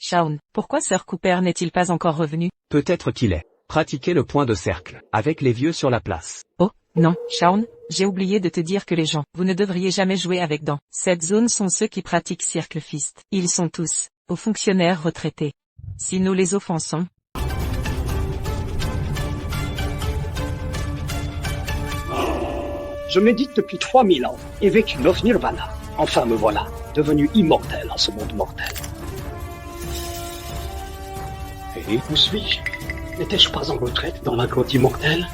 Shaun, pourquoi Sir Cooper n'est-il pas encore revenu? Peut-être qu'il est. Pratiquez le point de cercle, avec les vieux sur la place. Oh, non, Shaun, j'ai oublié de te dire que les gens, vous ne devriez jamais jouer avec dans cette zone sont ceux qui pratiquent Circle Fist. Ils sont tous, aux fonctionnaires retraités. Si nous les offensons, Je médite depuis 3000 ans et vécu l'off nirvana. Enfin me voilà, devenu immortel en ce monde mortel. Et où suis-je? N'étais-je pas en retraite dans la grotte immortelle?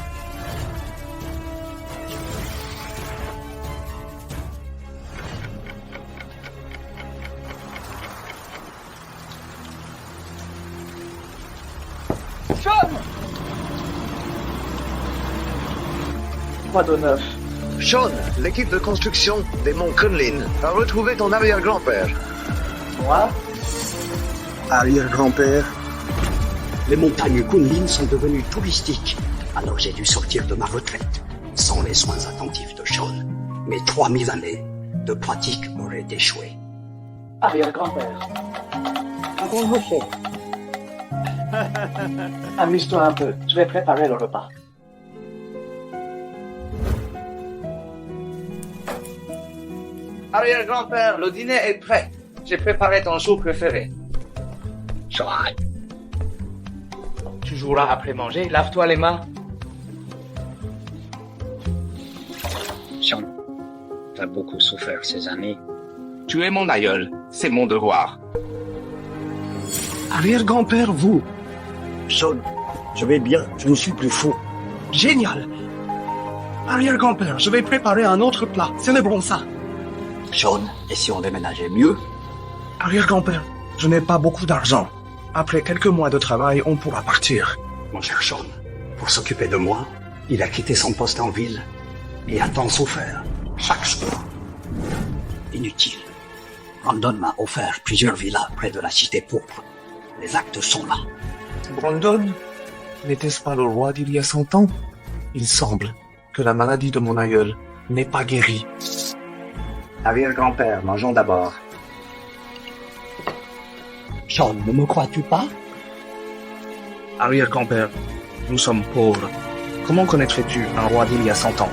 Sean! Quoi de neuf? Sean, l'équipe de construction des monts Kunlun a retrouvé ton arrière-grand-père. Moi? Arrière-grand-père? Les montagnes Kunlun sont devenues touristiques. Alors j'ai dû sortir de ma retraite, sans les soins attentifs de Sean. Mes 3000 années de pratique auraient échoué. Arrière-grand-père. Avons-nous fait? Amuse-toi un peu, je vais préparer le repas. Arrière-grand-père, le dîner est prêt. J'ai préparé ton jour préféré. Sean, Tu joueras après manger, lave-toi les mains. Sean, t'as beaucoup souffert ces années. Tu es mon aïeul, c'est mon devoir. Arrière-grand-père, vous? Sean, je vais bien, je ne suis plus fou. Génial! Arrière-grand-père, je vais préparer un autre plat. Célébrons ça. Sean, et si on déménageait mieux? Arrière-grand-père, je n'ai pas beaucoup d'argent. Après quelques mois de travail, on pourra partir. Mon cher Sean, pour s'occuper de moi, il a quitté son poste en ville et a tant souffert, chaque jour. Inutile. Brandon m'a offert plusieurs villas près de la cité pourpre. Les actes sont là. Brandon, n'était-ce pas le roi d'il y a 100 ans? Il semble que la maladie de mon aïeul n'est pas guérie. Arrière-grand-père, mangeons d'abord. Sean, ne me crois-tu pas? Arrière-grand-père, nous sommes pauvres. Comment connaîtrais-tu un roi d'il y a 100 ans?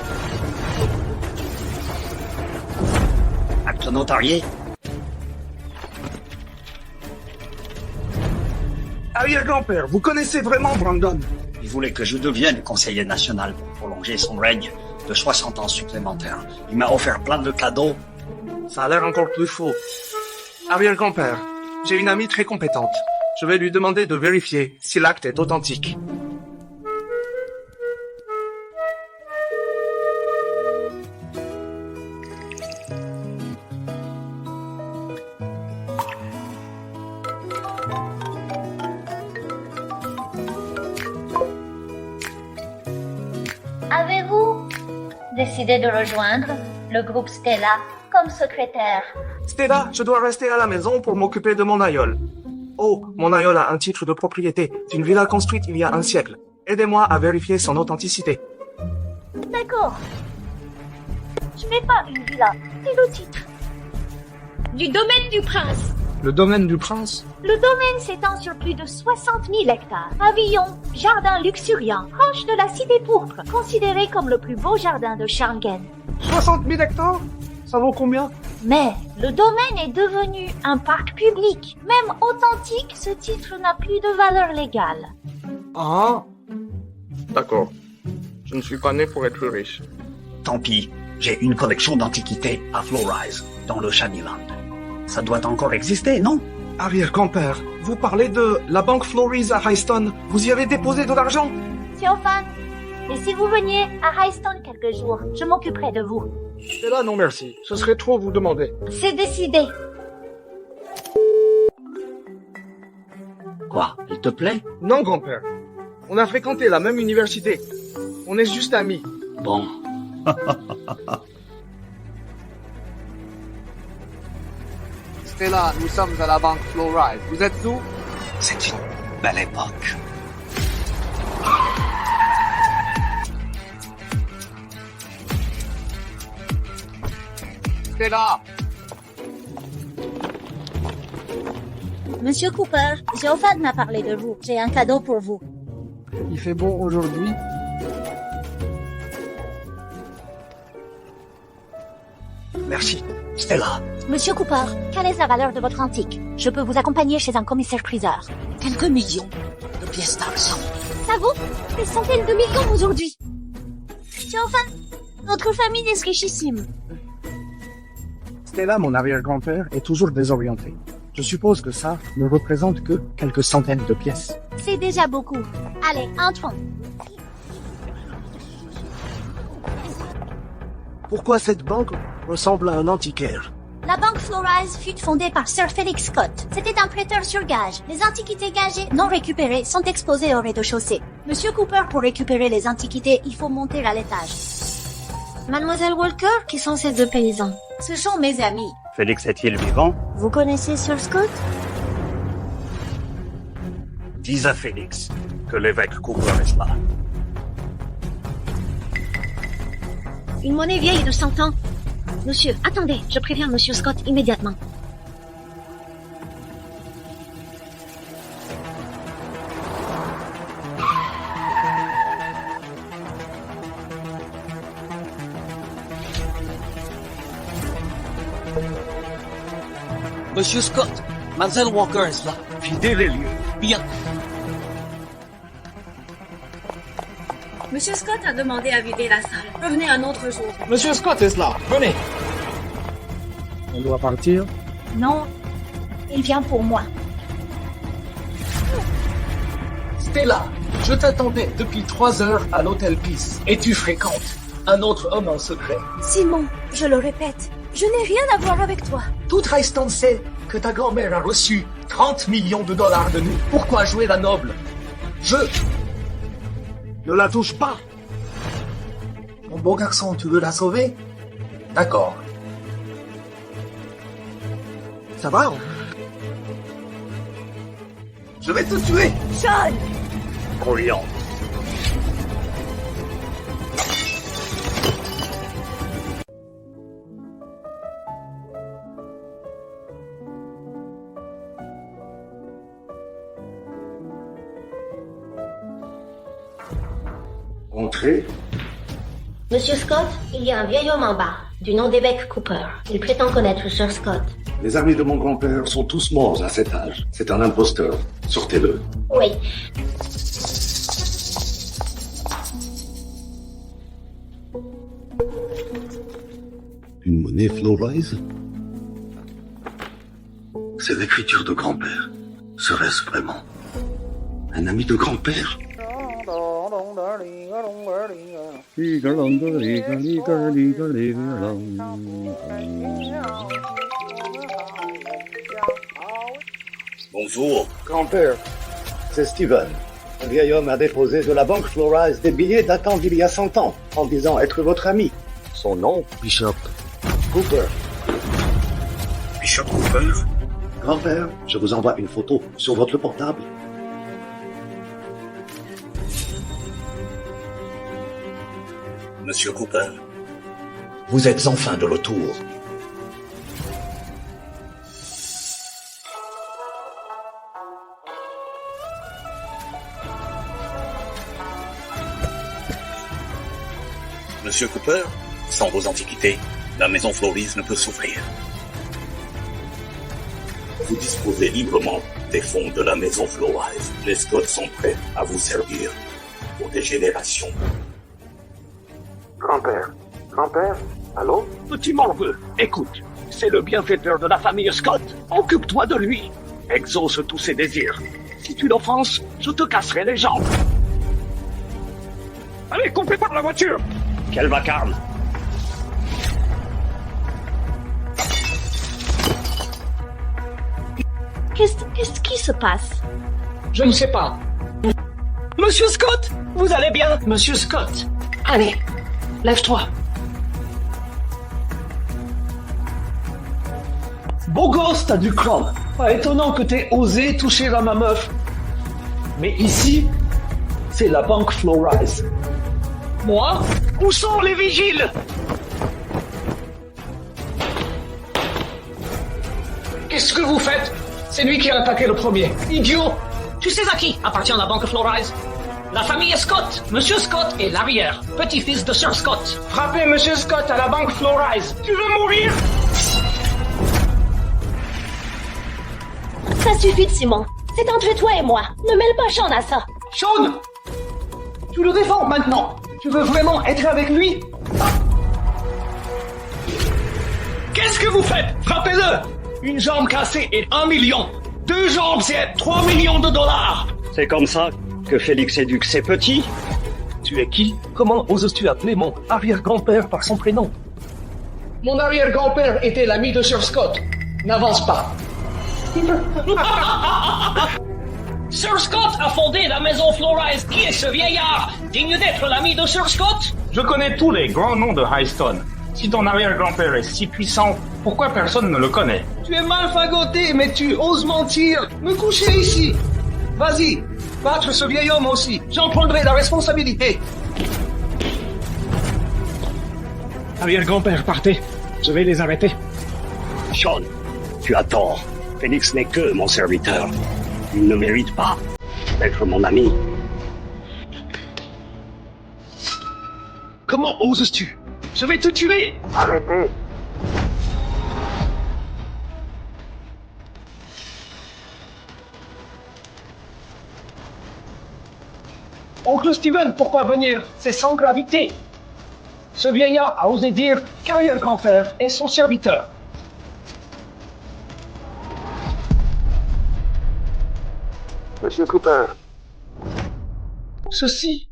Acte notarié? Arrière-grand-père, vous connaissez vraiment Brandon? Il voulait que je devienne conseiller national pour prolonger son règne de 60 ans supplémentaires. Il m'a offert plein de cadeaux. Ça a l'air encore plus faux. Arrière-grand-père, j'ai une amie très compétente. Je vais lui demander de vérifier si l'acte est authentique. Avez-vous décidé de rejoindre le groupe Stella comme secrétaire? Stella, je dois rester à la maison pour m'occuper de mon aïeul. Oh, mon aïeul a un titre de propriété d'une villa construite il y a un siècle. Aidez-moi à vérifier son authenticité. D'accord. Je n'ai pas une villa, c'est le titre. Du domaine du prince. Le domaine du prince? Le domaine s'étend sur plus de 60 000 hectares. Pavillon, jardin luxuriant, proche de la cité pourpre, considéré comme le plus beau jardin de Schengen. 60 000 hectares? Ça vaut combien? Mais le domaine est devenu un parc public. Même authentique, ce titre n'a plus de valeur légale. Ah. D'accord. Je ne suis pas né pour être riche. Tant pis, j'ai une collection d'antiquités à Florize, dans le Shanyland. Ça doit encore exister, non? Arrière-grand-père, vous parlez de la banque Flory's à Highstone. Vous y avez déposé de l'argent? Théophane, et si vous veniez à Highstone quelques jours, je m'occuperai de vous. Et là, non merci. Ce serait trop vous demander. C'est décidé. Quoi, il te plaît? Non, grand-père. On a fréquenté la même université. On est juste amis. Bon. Stella, nous sommes à la banque Floride. Vous êtes où? C'est une belle époque. Stella! Monsieur Cooper, Geoffrey m'a parlé de vous. J'ai un cadeau pour vous. Il fait beau aujourd'hui. Merci, Stella. Monsieur Cooper, quelle est la valeur de votre antique? Je peux vous accompagner chez un commissaire-priseur. Quelques millions de pièces d'argent. Ça vaut des centaines de millions aujourd'hui. Geoffrey, notre famille est richissime. Stella, mon arrière-grand-père, est toujours désorienté. Je suppose que ça ne représente que quelques centaines de pièces. C'est déjà beaucoup. Allez, entrons. Pourquoi cette banque ressemble à un antiquaire? La banque Flores fut fondée par Sir Felix Scott. C'était un prêteur sur gage. Les antiquités gagées non récupérées sont exposées au rez-de-chaussée. Monsieur Cooper, pour récupérer les antiquités, il faut monter à l'étage. Mademoiselle Walker, qui sont ces deux paysans? Ce sont mes amis. Félix est-il vivant? Vous connaissez Sir Scott? Dis à Félix que l'évêque Cooper est là. Une monnaie vieille de 100 ans. Monsieur, attendez, je préviens Monsieur Scott immédiatement. Monsieur Scott, Mademoiselle Walker est là. Videz les lieux. Bien. Monsieur Scott a demandé à vider la salle. Revenez un autre jour. Monsieur Scott est là. Venez. On doit partir. Non, il vient pour moi. Stella, je t'attendais depuis 3 heures à l'hôtel Peace et tu fréquentes un autre homme en secret. Simon, je le répète, je n'ai rien à voir avec toi. Toute Reichstone sait que ta grand-mère a reçu 30 millions de dollars de nous. Pourquoi jouer la noble? Ne la touche pas. Mon beau garçon, tu veux la sauver? D'accord. Ça va? Je vais te tuer. Sean! Brillant. Entrez. Monsieur Scott, il y a un vieil homme en bas, du nom d'évêque Cooper. Il prétend connaître Sir Scott. Les amis de mon grand-père sont tous morts à cet âge. C'est un imposteur. Sortez-le. Oui. Une monnaie Flores? C'est l'écriture de grand-père. Serait-ce vraiment un ami de grand-père? Bonjour. Grand-père, c'est Steven. Un vieil homme a déposé de la banque Flores des billets datant d'il y a 100 ans, en disant être votre ami. Son nom? Bishop Cooper. Bishop Cooper? Grand-père, je vous envoie une photo sur votre portable. Monsieur Cooper, vous êtes enfin de retour. Monsieur Cooper, sans vos antiquités, la maison Floris ne peut souffrir. Vous disposez librement des fonds de la maison Flores. Les Scott sont prêts à vous servir pour des générations. Grand-père, allô? Petit morveux, écoute, c'est le bienfaiteur de la famille Scott. Occupe-toi de lui. Exauce tous ses désirs. Si tu l'offenses, je te casserai les jambes. Allez, coupez par la voiture. Quel vacarme. Qu'est-ce qui se passe? Je ne sais pas. Monsieur Scott, vous allez bien? Monsieur Scott, allez, lève-toi. Beau gosse, t'as du cran. Pas étonnant que t'aies osé toucher à ma meuf. Mais ici, c'est la banque Flores. Moi? Où sont les vigiles? Qu'est-ce que vous faites? C'est lui qui a attaqué le premier. Idiot! Tu sais à qui appartient la banque Flores? La famille Scott. Monsieur Scott est l'arrière, petit-fils de Sir Scott. Frappez Monsieur Scott à la banque Flores. Tu veux mourir? Ça suffit, Simon. C'est entre toi et moi. Ne mêle pas Sean à ça. Sean! Tu le défends maintenant. Tu veux vraiment être avec lui? Qu'est-ce que vous faites? Frappez-le! Une jambe cassée est 1 million. 2 jambes, c'est 3 millions de dollars. C'est comme ça que Félix éduque ses petits? Tu es qui? Comment oses-tu appeler mon arrière-grand-père par son prénom? Mon arrière-grand-père était l'ami de Sir Scott. N'avance pas. Sir Scott a fondé la maison Flores. Qui est ce vieillard? Digne d'être l'ami de Sir Scott? Je connais tous les grands noms de Highstone. Si ton arrière-grand-père est si puissant, pourquoi personne ne le connaît? Tu es mal fagoté, mais tu oses mentir. Me coucher ici. Vas-y, battre ce vieil homme aussi. J'en prendrai la responsabilité. Arrière-grand-père, partez. Je vais les arrêter. Sean, tu as tort. Félix n'est que mon serviteur. Il ne mérite pas d'être mon ami. Comment oses-tu? Je vais te tuer. Arrêtez. Oncle Steven, pourquoi venir? C'est sans gravité. Ce vieillard a osé dire qu'arrière-grand-père est son serviteur. Monsieur Cooper. Ceci.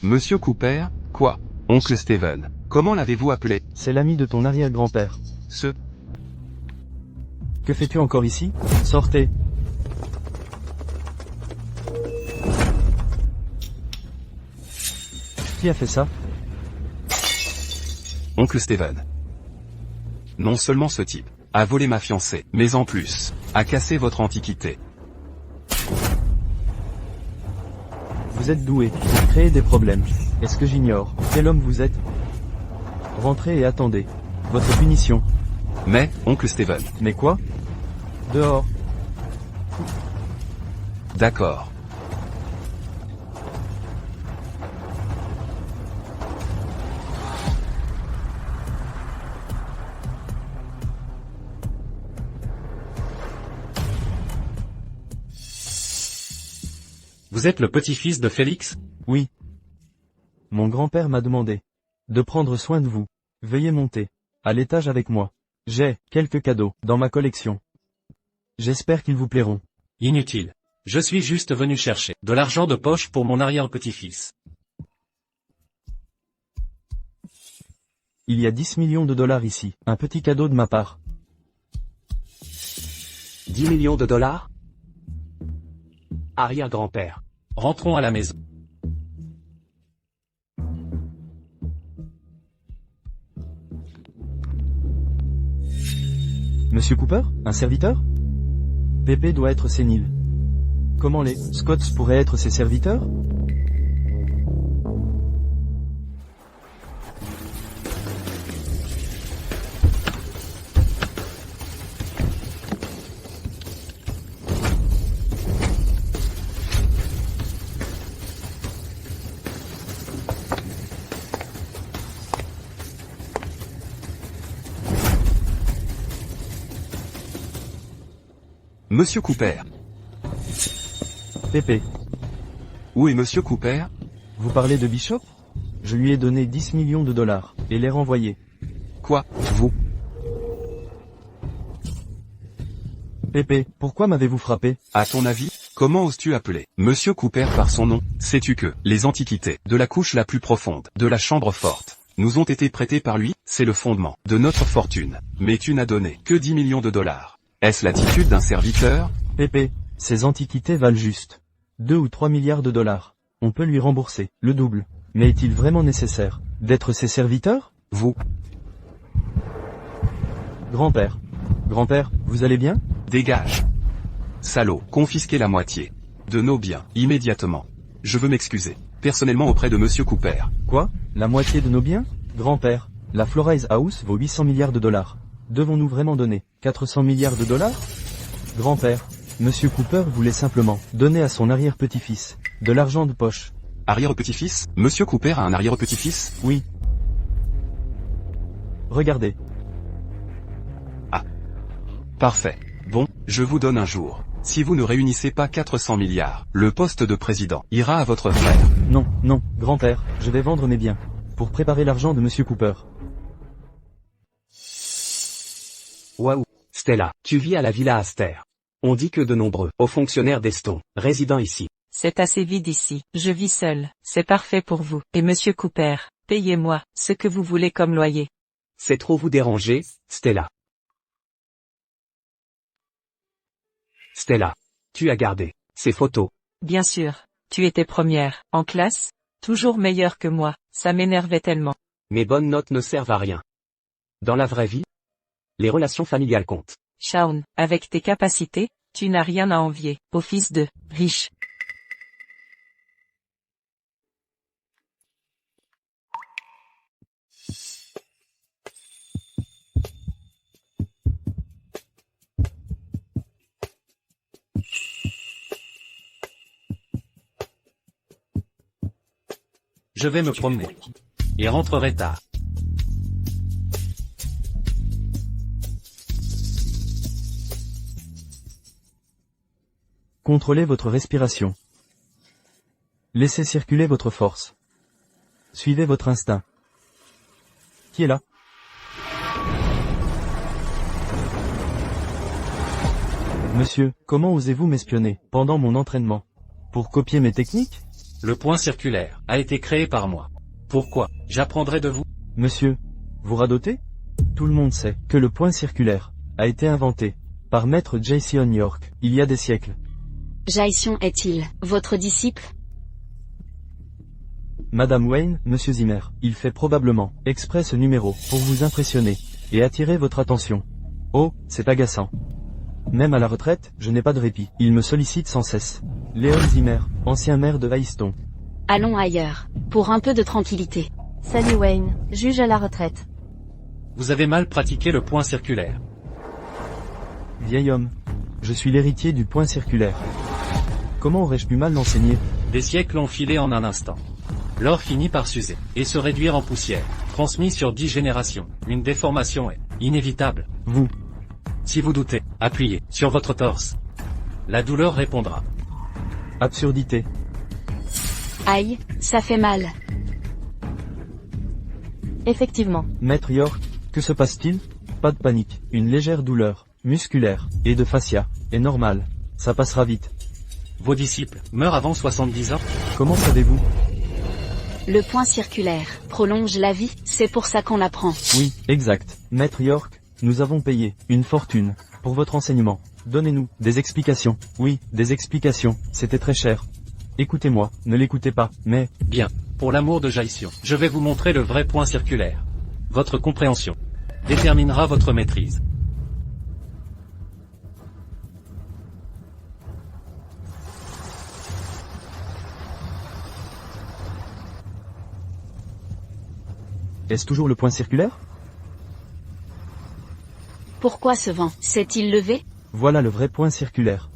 Monsieur Cooper, quoi? Oncle Steven, comment l'avez-vous appelé? C'est l'ami de ton arrière-grand-père. Ce... Que fais-tu encore ici? Sortez. Qui a fait ça? Oncle Steven. Non seulement ce type a volé ma fiancée, mais en plus, a cassé votre antiquité. Vous êtes doué, vous créez des problèmes. Est-ce que j'ignore quel homme vous êtes? Rentrez et attendez votre punition. Mais, oncle Steven. Mais quoi? Dehors. D'accord. Vous êtes le petit-fils de Félix? Oui. Mon grand-père m'a demandé de prendre soin de vous. Veuillez monter à l'étage avec moi. J'ai quelques cadeaux dans ma collection. J'espère qu'ils vous plairont. Inutile. Je suis juste venu chercher de l'argent de poche pour mon arrière-petit-fils. Il y a 10 millions de dollars ici. Un petit cadeau de ma part. 10 millions de dollars? Arrière-grand-père. Rentrons à la maison. Monsieur Cooper, un serviteur? Pépé doit être sénile. Comment les Scotts pourraient être ses serviteurs? Monsieur Cooper. Pépé. Où est Monsieur Cooper? Vous parlez de Bishop? Je lui ai donné 10 millions de dollars, et les renvoyé. Quoi, vous? Pépé, pourquoi m'avez-vous frappé? À ton avis, comment oses-tu appeler Monsieur Cooper par son nom? Sais-tu que les antiquités de la couche la plus profonde de la chambre forte nous ont été prêtées par lui? C'est le fondement de notre fortune. Mais tu n'as donné que 10 millions de dollars. Est-ce l'attitude d'un serviteur? Pépé, ces antiquités valent juste 2 ou 3 milliards de dollars. On peut lui rembourser le double. Mais est-il vraiment nécessaire d'être ses serviteurs? Vous. Grand-père. Grand-père, vous allez bien? Dégage. Salaud, confisquez la moitié de nos biens, immédiatement. Je veux m'excuser, personnellement auprès de Monsieur Cooper. Quoi? La moitié de nos biens? Grand-père, la Flores House vaut 800 milliards de dollars. Devons-nous vraiment donner 400 milliards de dollars? Grand-père, Monsieur Cooper voulait simplement donner à son arrière-petit-fils de l'argent de poche. Arrière-petit-fils? Monsieur Cooper a un arrière-petit-fils? Oui. Regardez. Ah. Parfait. Bon, je vous donne un jour. Si vous ne réunissez pas 400 milliards, le poste de président ira à votre frère. Non, non, grand-père, je vais vendre mes biens pour préparer l'argent de Monsieur Cooper. Waouh, Stella, tu vis à la Villa Aster. On dit que de nombreux hauts fonctionnaires d'Eston résident ici. C'est assez vide ici, je vis seul, c'est parfait pour vous. Et Monsieur Cooper, payez-moi ce que vous voulez comme loyer. C'est trop vous déranger, Stella. Stella, tu as gardé ces photos. Bien sûr, tu étais première, en classe, toujours meilleure que moi, ça m'énervait tellement. Mes bonnes notes ne servent à rien. Dans la vraie vie, les relations familiales comptent. Shaun, avec tes capacités, tu n'as rien à envier au fils de riche. Je vais me promener. Et rentrerai tard. Contrôlez votre respiration. Laissez circuler votre force. Suivez votre instinct. Qui est là? Monsieur, comment osez-vous m'espionner pendant mon entraînement? Pour copier mes techniques? Le point circulaire a été créé par moi. Pourquoi? J'apprendrai de vous. Monsieur, vous radotez? Tout le monde sait que le point circulaire a été inventé par Maître Jason York il y a des siècles. Jason est-il votre disciple? Madame Wayne, Monsieur Zimmer, il fait probablement exprès ce numéro pour vous impressionner et attirer votre attention. Oh, c'est agaçant. Même à la retraite, je n'ai pas de répit. Il me sollicite sans cesse. Léon Zimmer, ancien maire de Hayston. Allons ailleurs, pour un peu de tranquillité. Salut Wayne, juge à la retraite. Vous avez mal pratiqué le point circulaire. Vieil homme, je suis l'héritier du point circulaire. Comment aurais-je pu mal l'enseigner? Des siècles ont filé en un instant. L'or finit par s'user et se réduire en poussière, transmis sur 10 générations. Une déformation est inévitable. Vous. Si vous doutez, appuyez sur votre torse. La douleur répondra. Absurdité. Aïe, ça fait mal. Effectivement. Maître York, que se passe-t-il? Pas de panique, une légère douleur, musculaire, et de fascia, est normale. Ça passera vite. Vos disciples meurent avant 70 ans? Comment savez-vous? Le point circulaire prolonge la vie, c'est pour ça qu'on l'apprend. Oui, exact. Maître York, nous avons payé une fortune pour votre enseignement. Donnez-nous des explications. Oui, des explications, c'était très cher. Écoutez-moi, ne l'écoutez pas, mais... Bien, pour l'amour de Jason, je vais vous montrer le vrai point circulaire. Votre compréhension déterminera votre maîtrise. Est-ce toujours le point circulaire? Pourquoi ce vent s'est-il levé? Voilà le vrai point circulaire.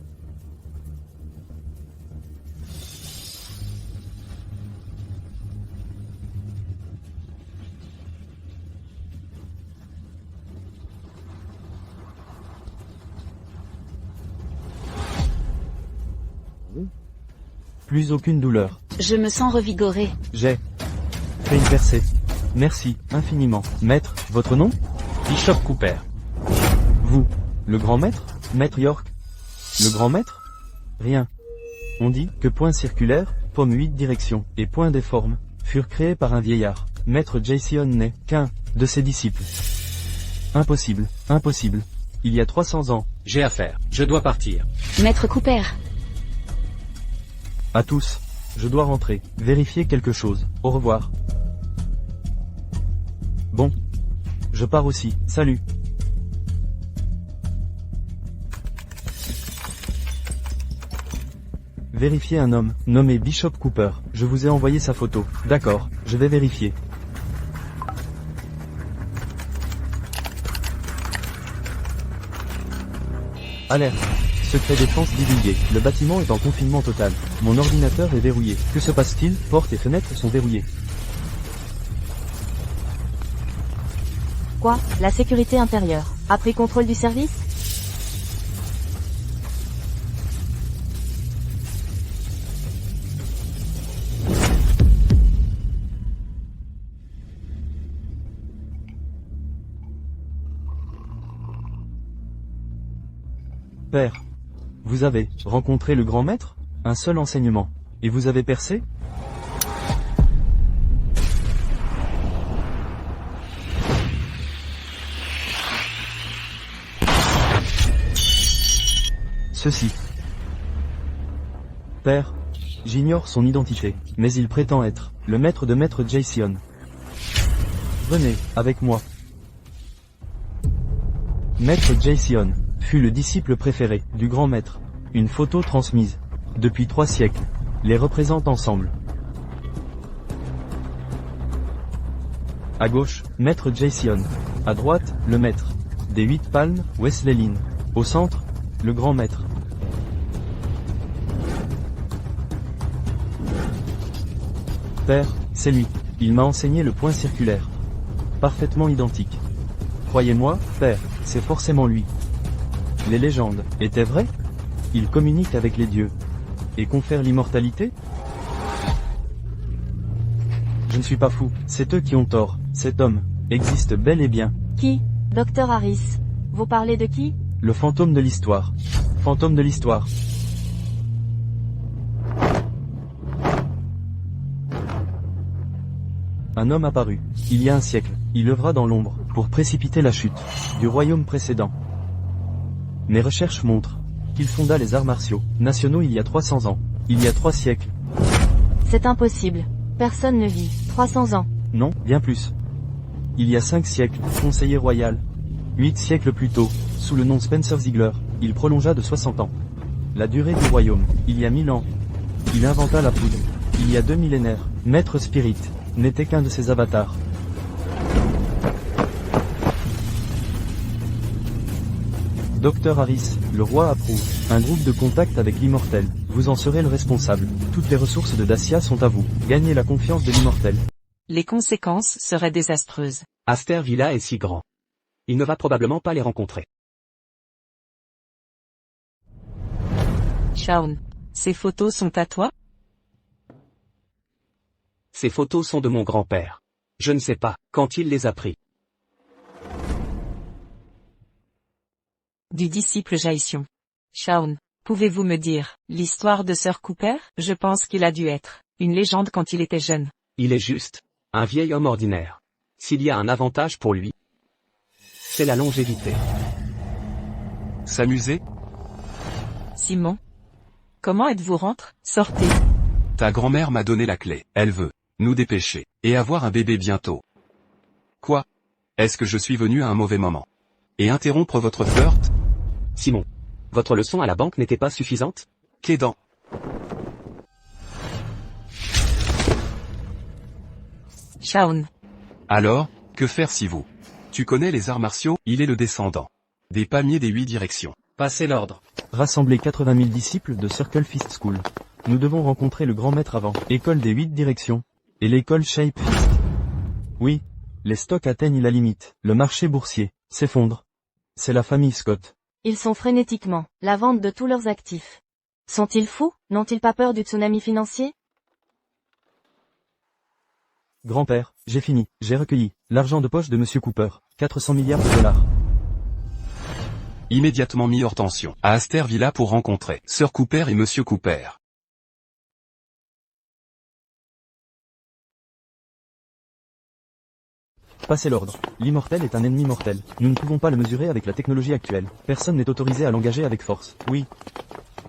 Plus aucune douleur. Je me sens revigoré. J'ai fait une percée. Merci, infiniment. Maître, votre nom? Bishop Cooper. Vous, le grand maître? Maître York? Le grand maître? Rien. On dit que point circulaire, pomme 8 directions, et point déforme, furent créés par un vieillard. Maître Jason n'est qu'un de ses disciples. Impossible, impossible. Il y a 300 ans. J'ai affaire, je dois partir. Maître Cooper. À tous. Je dois rentrer, vérifier quelque chose. Au revoir. Bon. Je pars aussi, salut. Vérifier un homme, nommé Bishop Cooper. Je vous ai envoyé sa photo. D'accord, je vais vérifier. Alerte. Secret défense divulgué. Le bâtiment est en confinement total. Mon ordinateur est verrouillé. Que se passe-t-il? Portes et fenêtres sont verrouillées. Quoi? La sécurité intérieure a pris contrôle du service? Père, vous avez rencontré le grand maître? Un seul enseignement. Et vous avez percé? Ceci. Père, j'ignore son identité, mais il prétend être le maître de Maître Jason. Venez, avec moi. Maître Jason fut le disciple préféré du grand maître. Une photo transmise depuis 3 siècles les représente ensemble. À gauche, Maître Jason. À droite, le maître. Des 8 palmes, Wesleyan. Au centre, le grand maître. Père, c'est lui. Il m'a enseigné le point circulaire. Parfaitement identique. Croyez-moi, père, c'est forcément lui. Les légendes étaient vraies? Il communique avec les dieux et confère l'immortalité? Je ne suis pas fou, c'est eux qui ont tort. Cet homme existe bel et bien. Qui? Dr Harris. Vous parlez de qui? Le fantôme de l'histoire. Fantôme de l'histoire. Un homme apparut, il y a un siècle. Il œuvra dans l'ombre pour précipiter la chute du royaume précédent. Mes recherches montrent qu'il fonda les arts martiaux nationaux il y a 300 ans. Il y a 3 siècles. C'est impossible. Personne ne vit 300 ans. Non, bien plus. Il y a 5 siècles, conseiller royal. 8 siècles plus tôt, sous le nom Spencer Ziegler, il prolongea de 60 ans la durée du royaume. Il y a 1000 ans, il inventa la poudre. Il y a 2 millénaires, Maître Spirit n'était qu'un de ses avatars. Dr Harris, le roi approuve. Un groupe de contact avec l'immortel. Vous en serez le responsable. Toutes les ressources de Dacia sont à vous. Gagnez la confiance de l'immortel. Les conséquences seraient désastreuses. Aster Villa est si grand. Il ne va probablement pas les rencontrer. Shaun, ces photos sont à toi? Ces photos sont de mon grand-père. Je ne sais pas quand il les a pris. Du disciple Jason. Shaun, pouvez-vous me dire l'histoire de Sir Cooper? Je pense qu'il a dû être une légende quand il était jeune. Il est juste un vieil homme ordinaire. S'il y a un avantage pour lui, c'est la longévité. S'amuser? Simon? Comment êtes-vous rentré? Sortez. Ta grand-mère m'a donné la clé. Elle veut nous dépêcher et avoir un bébé bientôt. Quoi? Est-ce que je suis venu à un mauvais moment? Et interrompre votre flirt? Simon, votre leçon à la banque n'était pas suffisante? Qu'aidant. Shaun. Alors, que faire si vous? Tu connais les arts martiaux? Il est le descendant des palmiers des 8 directions. Passez l'ordre. Rassembler 80 000 disciples de Circle Fist School. Nous devons rencontrer le grand maître avant. École des 8 directions. Et l'école Shape Fist. Oui. Les stocks atteignent la limite. Le marché boursier s'effondre. C'est la famille Scott. Ils sont frénétiquement la vente de tous leurs actifs. Sont-ils fous? N'ont-ils pas peur du tsunami financier? Grand-père, j'ai fini. J'ai recueilli l'argent de poche de Monsieur Cooper. 400 milliards de dollars. Immédiatement mis hors tension à Aster Villa pour rencontrer Sir Cooper et Monsieur Cooper. Passez l'ordre. L'immortel est un ennemi mortel. Nous ne pouvons pas le mesurer avec la technologie actuelle. Personne n'est autorisé à l'engager avec force. Oui.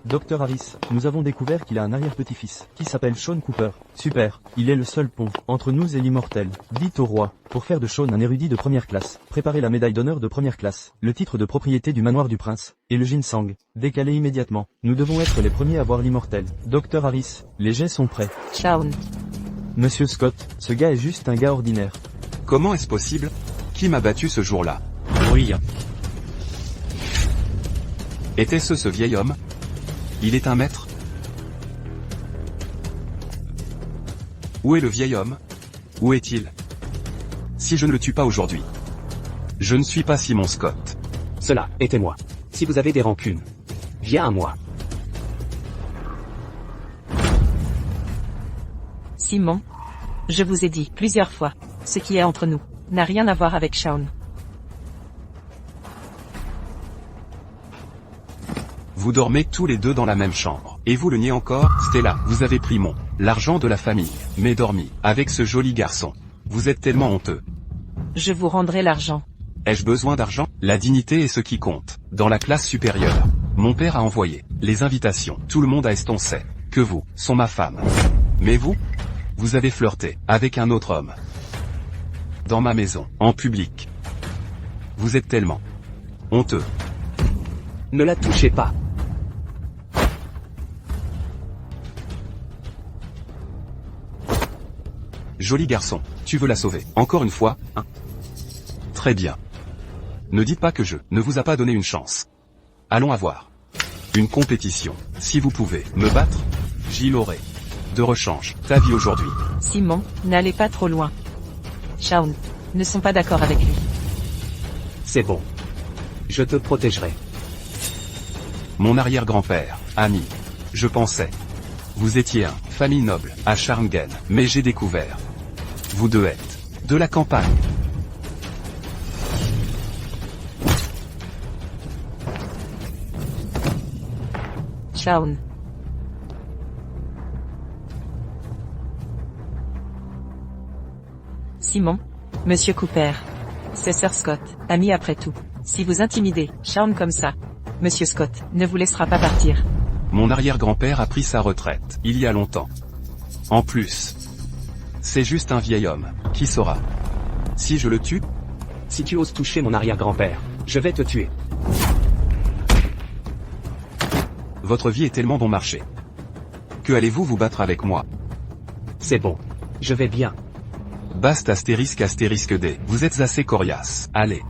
Dr Harris, nous avons découvert qu'il a un arrière-petit-fils, qui s'appelle Shaun Cooper. Super. Il est le seul pont entre nous et l'immortel. Dites au roi, pour faire de Shaun un érudit de première classe, préparez la médaille d'honneur de première classe, le titre de propriété du manoir du prince, et le ginseng. Décalez immédiatement. Nous devons être les premiers à voir l'immortel. Dr Harris, les jets sont prêts. Shaun. Monsieur Scott, ce gars est juste un gars ordinaire. Comment est-ce possible? Qui m'a battu ce jour-là? Oui. Était-ce ce vieil homme? Il est un maître? Où est le vieil homme? Où est-il? Si je ne le tue pas aujourd'hui. Je ne suis pas Simon Scott. Cela était moi. Si vous avez des rancunes, viens à moi. Simon, je vous ai dit plusieurs fois, ce qui est entre nous n'a rien à voir avec Shaun. Vous dormez tous les deux dans la même chambre. Et vous le niez encore, Stella, vous avez pris l'argent de la famille, mais dormi, avec ce joli garçon. Vous êtes tellement honteux. Je vous rendrai l'argent. Ai-je besoin d'argent? La dignité est ce qui compte. Dans la classe supérieure, mon père a envoyé les invitations. Tout le monde à Eston sait que vous sont ma femme. Mais vous avez flirté avec un autre homme. Dans ma maison, en public. Vous êtes tellement honteux. Ne la touchez pas. Joli garçon, tu veux la sauver, encore une fois, hein? Très bien. Ne dites pas que je ne vous a pas donné une chance. Allons avoir une compétition. Si vous pouvez me battre, j'y l'aurai. De rechange, ta vie aujourd'hui. Simon, n'allez pas trop loin. Shaun, ne sont pas d'accord avec lui. C'est bon. Je te protégerai. Mon arrière-grand-père, ami. Je pensais. Vous étiez famille noble, à Scharngen, mais j'ai découvert. Vous deux êtes de la campagne. Shaun. Simon, Monsieur Cooper. C'est Sir Scott, ami après tout. Si vous intimidez Shaun comme ça, Monsieur Scott ne vous laissera pas partir. Mon arrière-grand-père a pris sa retraite, il y a longtemps. En plus, c'est juste un vieil homme, qui saura. Si je le tue? Si tu oses toucher mon arrière-grand-père, je vais te tuer. Votre vie est tellement bon marché. Que allez-vous vous battre avec moi? C'est bon. Je vais bien. Bast astérisque D. Vous êtes assez coriace. Allez.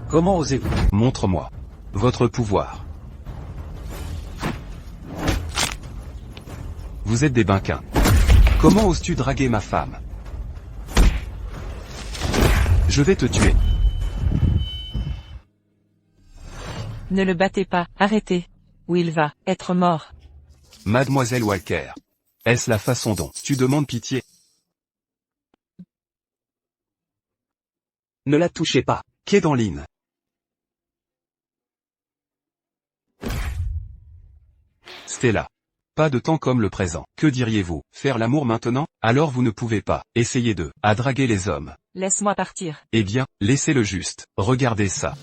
Comment osez-vous? Montre-moi votre pouvoir. Vous êtes des binquins. Comment oses-tu draguer ma femme? Je vais te tuer. Ne le battez pas, arrêtez. Ou il va être mort. Mademoiselle Walker. Est-ce la façon dont tu demandes pitié? Ne la touchez pas. Qu'est dans l'île? Stella. Pas de temps comme le présent. Que diriez-vous? Faire l'amour maintenant? Alors vous ne pouvez pas. Essayez à draguer les hommes. Laisse-moi partir. Eh bien, laissez-le juste. Regardez ça.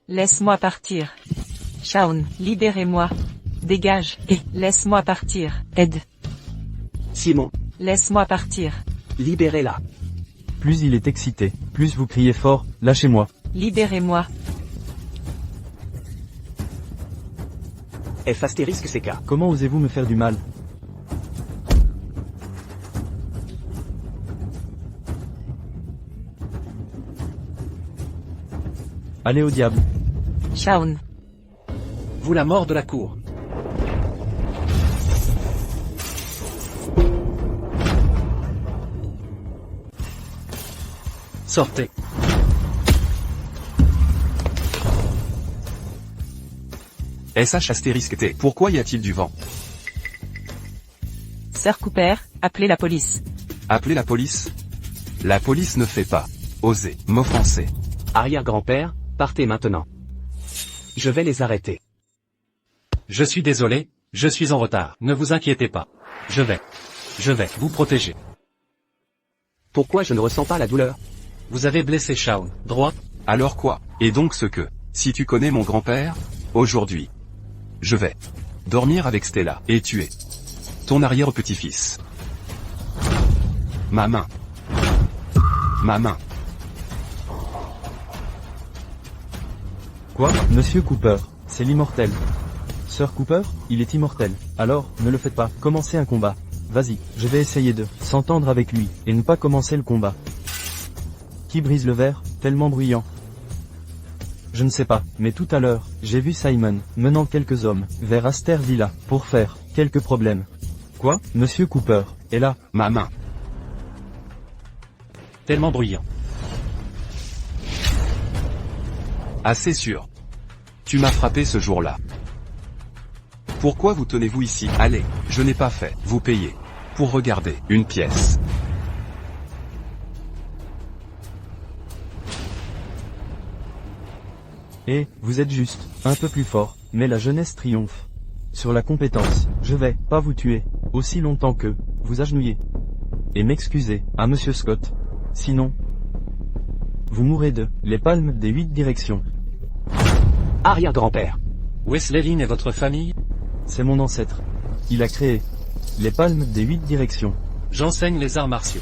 Laisse-moi partir. Shaun, libérez-moi. Dégage, et laisse-moi partir. Ed. Simon. Laisse-moi partir. Libérez-la. Plus il est excité, plus vous criez fort, lâchez-moi. Libérez-moi. F astérisque CK. Comment osez-vous me faire du mal? Allez au diable. Shaun. Vous la mort de la cour. Sortez. SH astérisque T. Pourquoi y a-t-il du vent? Sir Cooper, appelez la police. Appelez la police? La police ne fait pas oser m'offenser. Arrière-grand-père, partez maintenant. Je vais les arrêter. Je suis désolé, je suis en retard. Ne vous inquiétez pas. Je vais vous protéger. Pourquoi je ne ressens pas la douleur? Vous avez blessé Shaun, droit? Alors quoi? Et donc si tu connais mon grand-père, aujourd'hui, je vais dormir avec Stella et tuer ton arrière-petit-fils. Ma main. Ma main. Quoi? Monsieur Cooper, c'est l'immortel. Sir Cooper, il est immortel. Alors, ne le faites pas. Commencez un combat. Vas-y, je vais essayer de s'entendre avec lui, et ne pas commencer le combat. Qui brise le verre, tellement bruyant? Je ne sais pas, mais tout à l'heure, j'ai vu Simon, menant quelques hommes, vers Aster Villa, pour faire, quelques problèmes. Quoi? Monsieur Cooper, est là? Ma main. Tellement bruyant. Assez sûr. Tu m'as frappé ce jour-là. Pourquoi vous tenez-vous ici? Allez, je n'ai pas fait. Vous payez. Pour regarder, une pièce. Et, vous êtes juste, un peu plus fort, mais la jeunesse triomphe. Sur la compétence, je vais pas vous tuer, aussi longtemps que, vous agenouillez. Et m'excuser, à Monsieur Scott. Sinon, vous mourrez de, les palmes des 8 directions. Arrière-grand-père. Wesley Lynn est votre famille? C'est mon ancêtre. Il a créé, les palmes des 8 directions. J'enseigne les arts martiaux.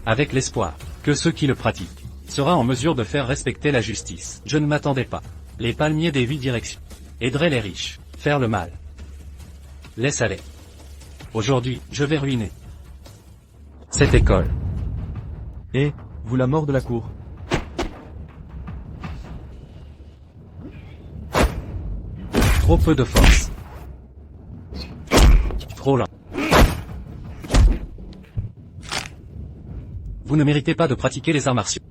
Avec l'espoir, que ceux qui le pratiquent sera en mesure de faire respecter la justice. Je ne m'attendais pas. Les palmiers des 8 directions aideraient les riches, faire le mal. Laisse aller. Aujourd'hui, je vais ruiner cette école. Et, vous la mort de la cour. Trop peu de force. Trop lent. Vous ne méritez pas de pratiquer les arts martiaux.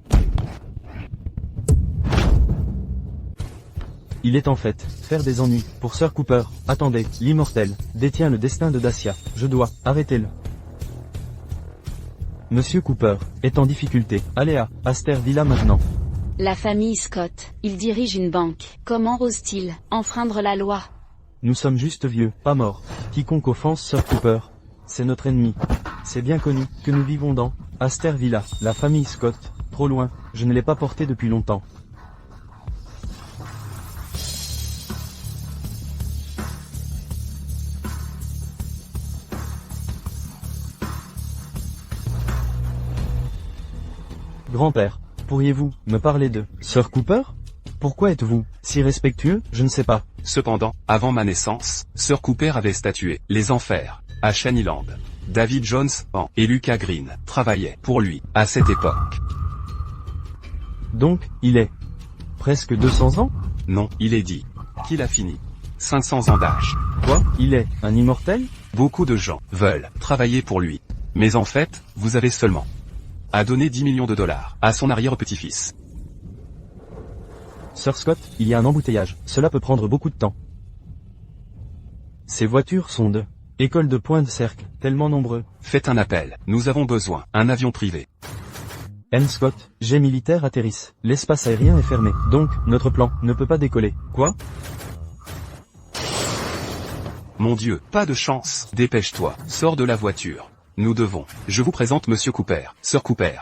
Il est en fait, faire des ennuis, pour Sir Cooper. Attendez, l'immortel, détient le destin de Dacia. Je dois, arrêtez-le. Monsieur Cooper, est en difficulté. Allez à Aster Villa maintenant. La famille Scott, il dirige une banque. Comment ose-t-il enfreindre la loi? Nous sommes juste vieux, pas morts. Quiconque offense Sir Cooper, c'est notre ennemi. C'est bien connu, que nous vivons dans Aster Villa. La famille Scott, trop loin, je ne l'ai pas porté depuis longtemps. Grand-père, pourriez-vous me parler de Sir Cooper? Pourquoi êtes-vous si respectueux? Je ne sais pas. Cependant, avant ma naissance, Sir Cooper avait statué les enfers à Shanyland. David Jones et Lucas Green travaillaient pour lui à cette époque. Donc, il est presque 200 ans? Non, il est dit qu'il a fini 500 ans d'âge. Quoi? Il est un immortel? Beaucoup de gens veulent travailler pour lui. Mais en fait, vous avez seulement à donner 10 millions de dollars à son arrière-petit-fils. Sir Scott, il y a un embouteillage. Cela peut prendre beaucoup de temps. Ces voitures sont de école de points de cercle, tellement nombreux. Faites un appel. Nous avons besoin d'un avion privé. N. Scott, jet militaire atterrisse. L'espace aérien est fermé. Donc, notre plan ne peut pas décoller. Quoi? Mon Dieu, pas de chance. Dépêche-toi. Sors de la voiture. Nous devons. Je vous présente Monsieur Cooper. Sir Cooper.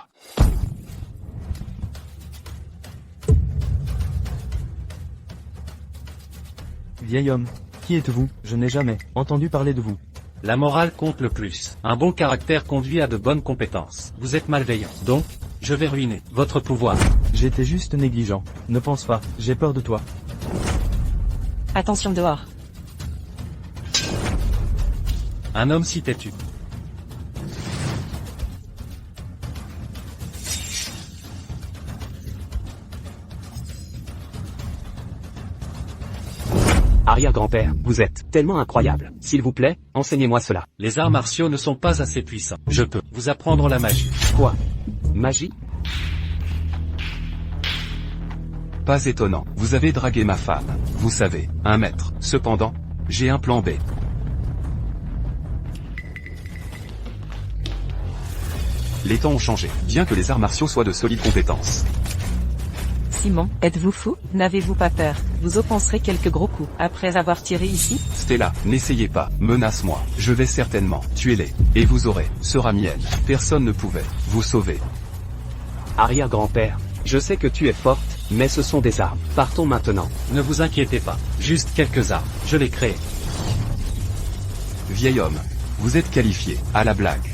Vieil homme, qui êtes-vous? Je n'ai jamais entendu parler de vous. La morale compte le plus. Un bon caractère conduit à de bonnes compétences. Vous êtes malveillant. Donc, je vais ruiner votre pouvoir. J'étais juste négligent. Ne pense pas, j'ai peur de toi. Attention dehors. Un homme si têtu. Arrière-grand-père, vous êtes tellement incroyable. S'il vous plaît, enseignez-moi cela. Les arts martiaux ne sont pas assez puissants. Je peux vous apprendre la magie. Quoi? Magie? Pas étonnant. Vous avez dragué ma femme. Vous savez, un maître. Cependant, j'ai un plan B. Les temps ont changé, bien que les arts martiaux soient de solides compétences. Simon, êtes-vous fou? N'avez-vous pas peur? Vous offenserez quelques gros coups après avoir tiré ici? Stella, n'essayez pas, menace-moi. Je vais certainement tuer les. Et vous aurez, sera mienne. Personne ne pouvait vous sauver. Arrière-grand-père, je sais que tu es forte, mais ce sont des armes. Partons maintenant. Ne vous inquiétez pas, juste quelques armes. Je les crée. Vieil homme, vous êtes qualifié, à la blague.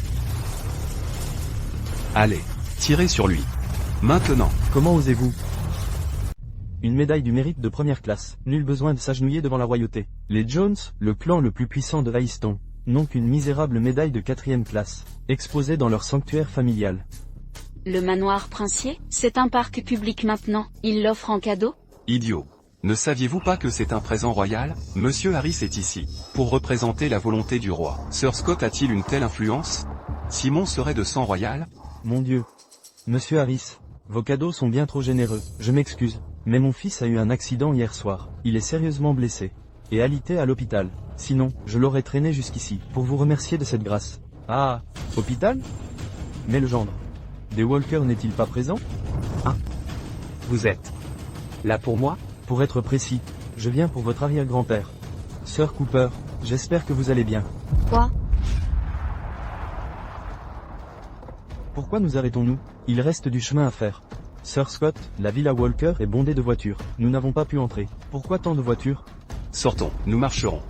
Allez, tirez sur lui. Maintenant. Comment osez-vous? Une médaille du mérite de première classe. Nul besoin de s'agenouiller devant la royauté. Les Jones, le clan le plus puissant de Hayston, n'ont qu'une misérable médaille de 4e classe, exposée dans leur sanctuaire familial. Le manoir princier, c'est un parc public maintenant, il l'offre en cadeau? Idiot. Ne saviez-vous pas que c'est un présent royal? Monsieur Harris est ici, pour représenter la volonté du roi. Sir Scott a-t-il une telle influence? Simon serait de sang royal? Mon Dieu. Monsieur Harris, vos cadeaux sont bien trop généreux, je m'excuse, mais mon fils a eu un accident hier soir, il est sérieusement blessé, et alité à l'hôpital, sinon, je l'aurais traîné jusqu'ici, pour vous remercier de cette grâce. Ah, hôpital? Mais le gendre des Walker n'est-il pas présent? Hein? Vous êtes là pour moi? Pour être précis, je viens pour votre arrière-grand-père. Sir Cooper, j'espère que vous allez bien. Quoi? Pourquoi nous arrêtons-nous? Il reste du chemin à faire. Sir Scott, la villa Walker est bondée de voitures. Nous n'avons pas pu entrer. Pourquoi tant de voitures? Sortons, nous marcherons.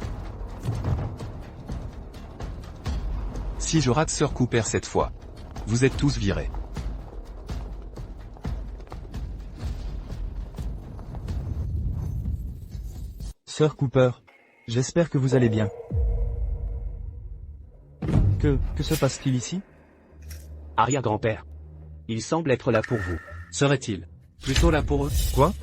Si je rate Sir Cooper cette fois, vous êtes tous virés. Sir Cooper, j'espère que vous allez bien. Que se passe-t-il ici? Arrière-grand-père. Il semble être là pour vous. Serait-il plutôt là pour eux? Quoi?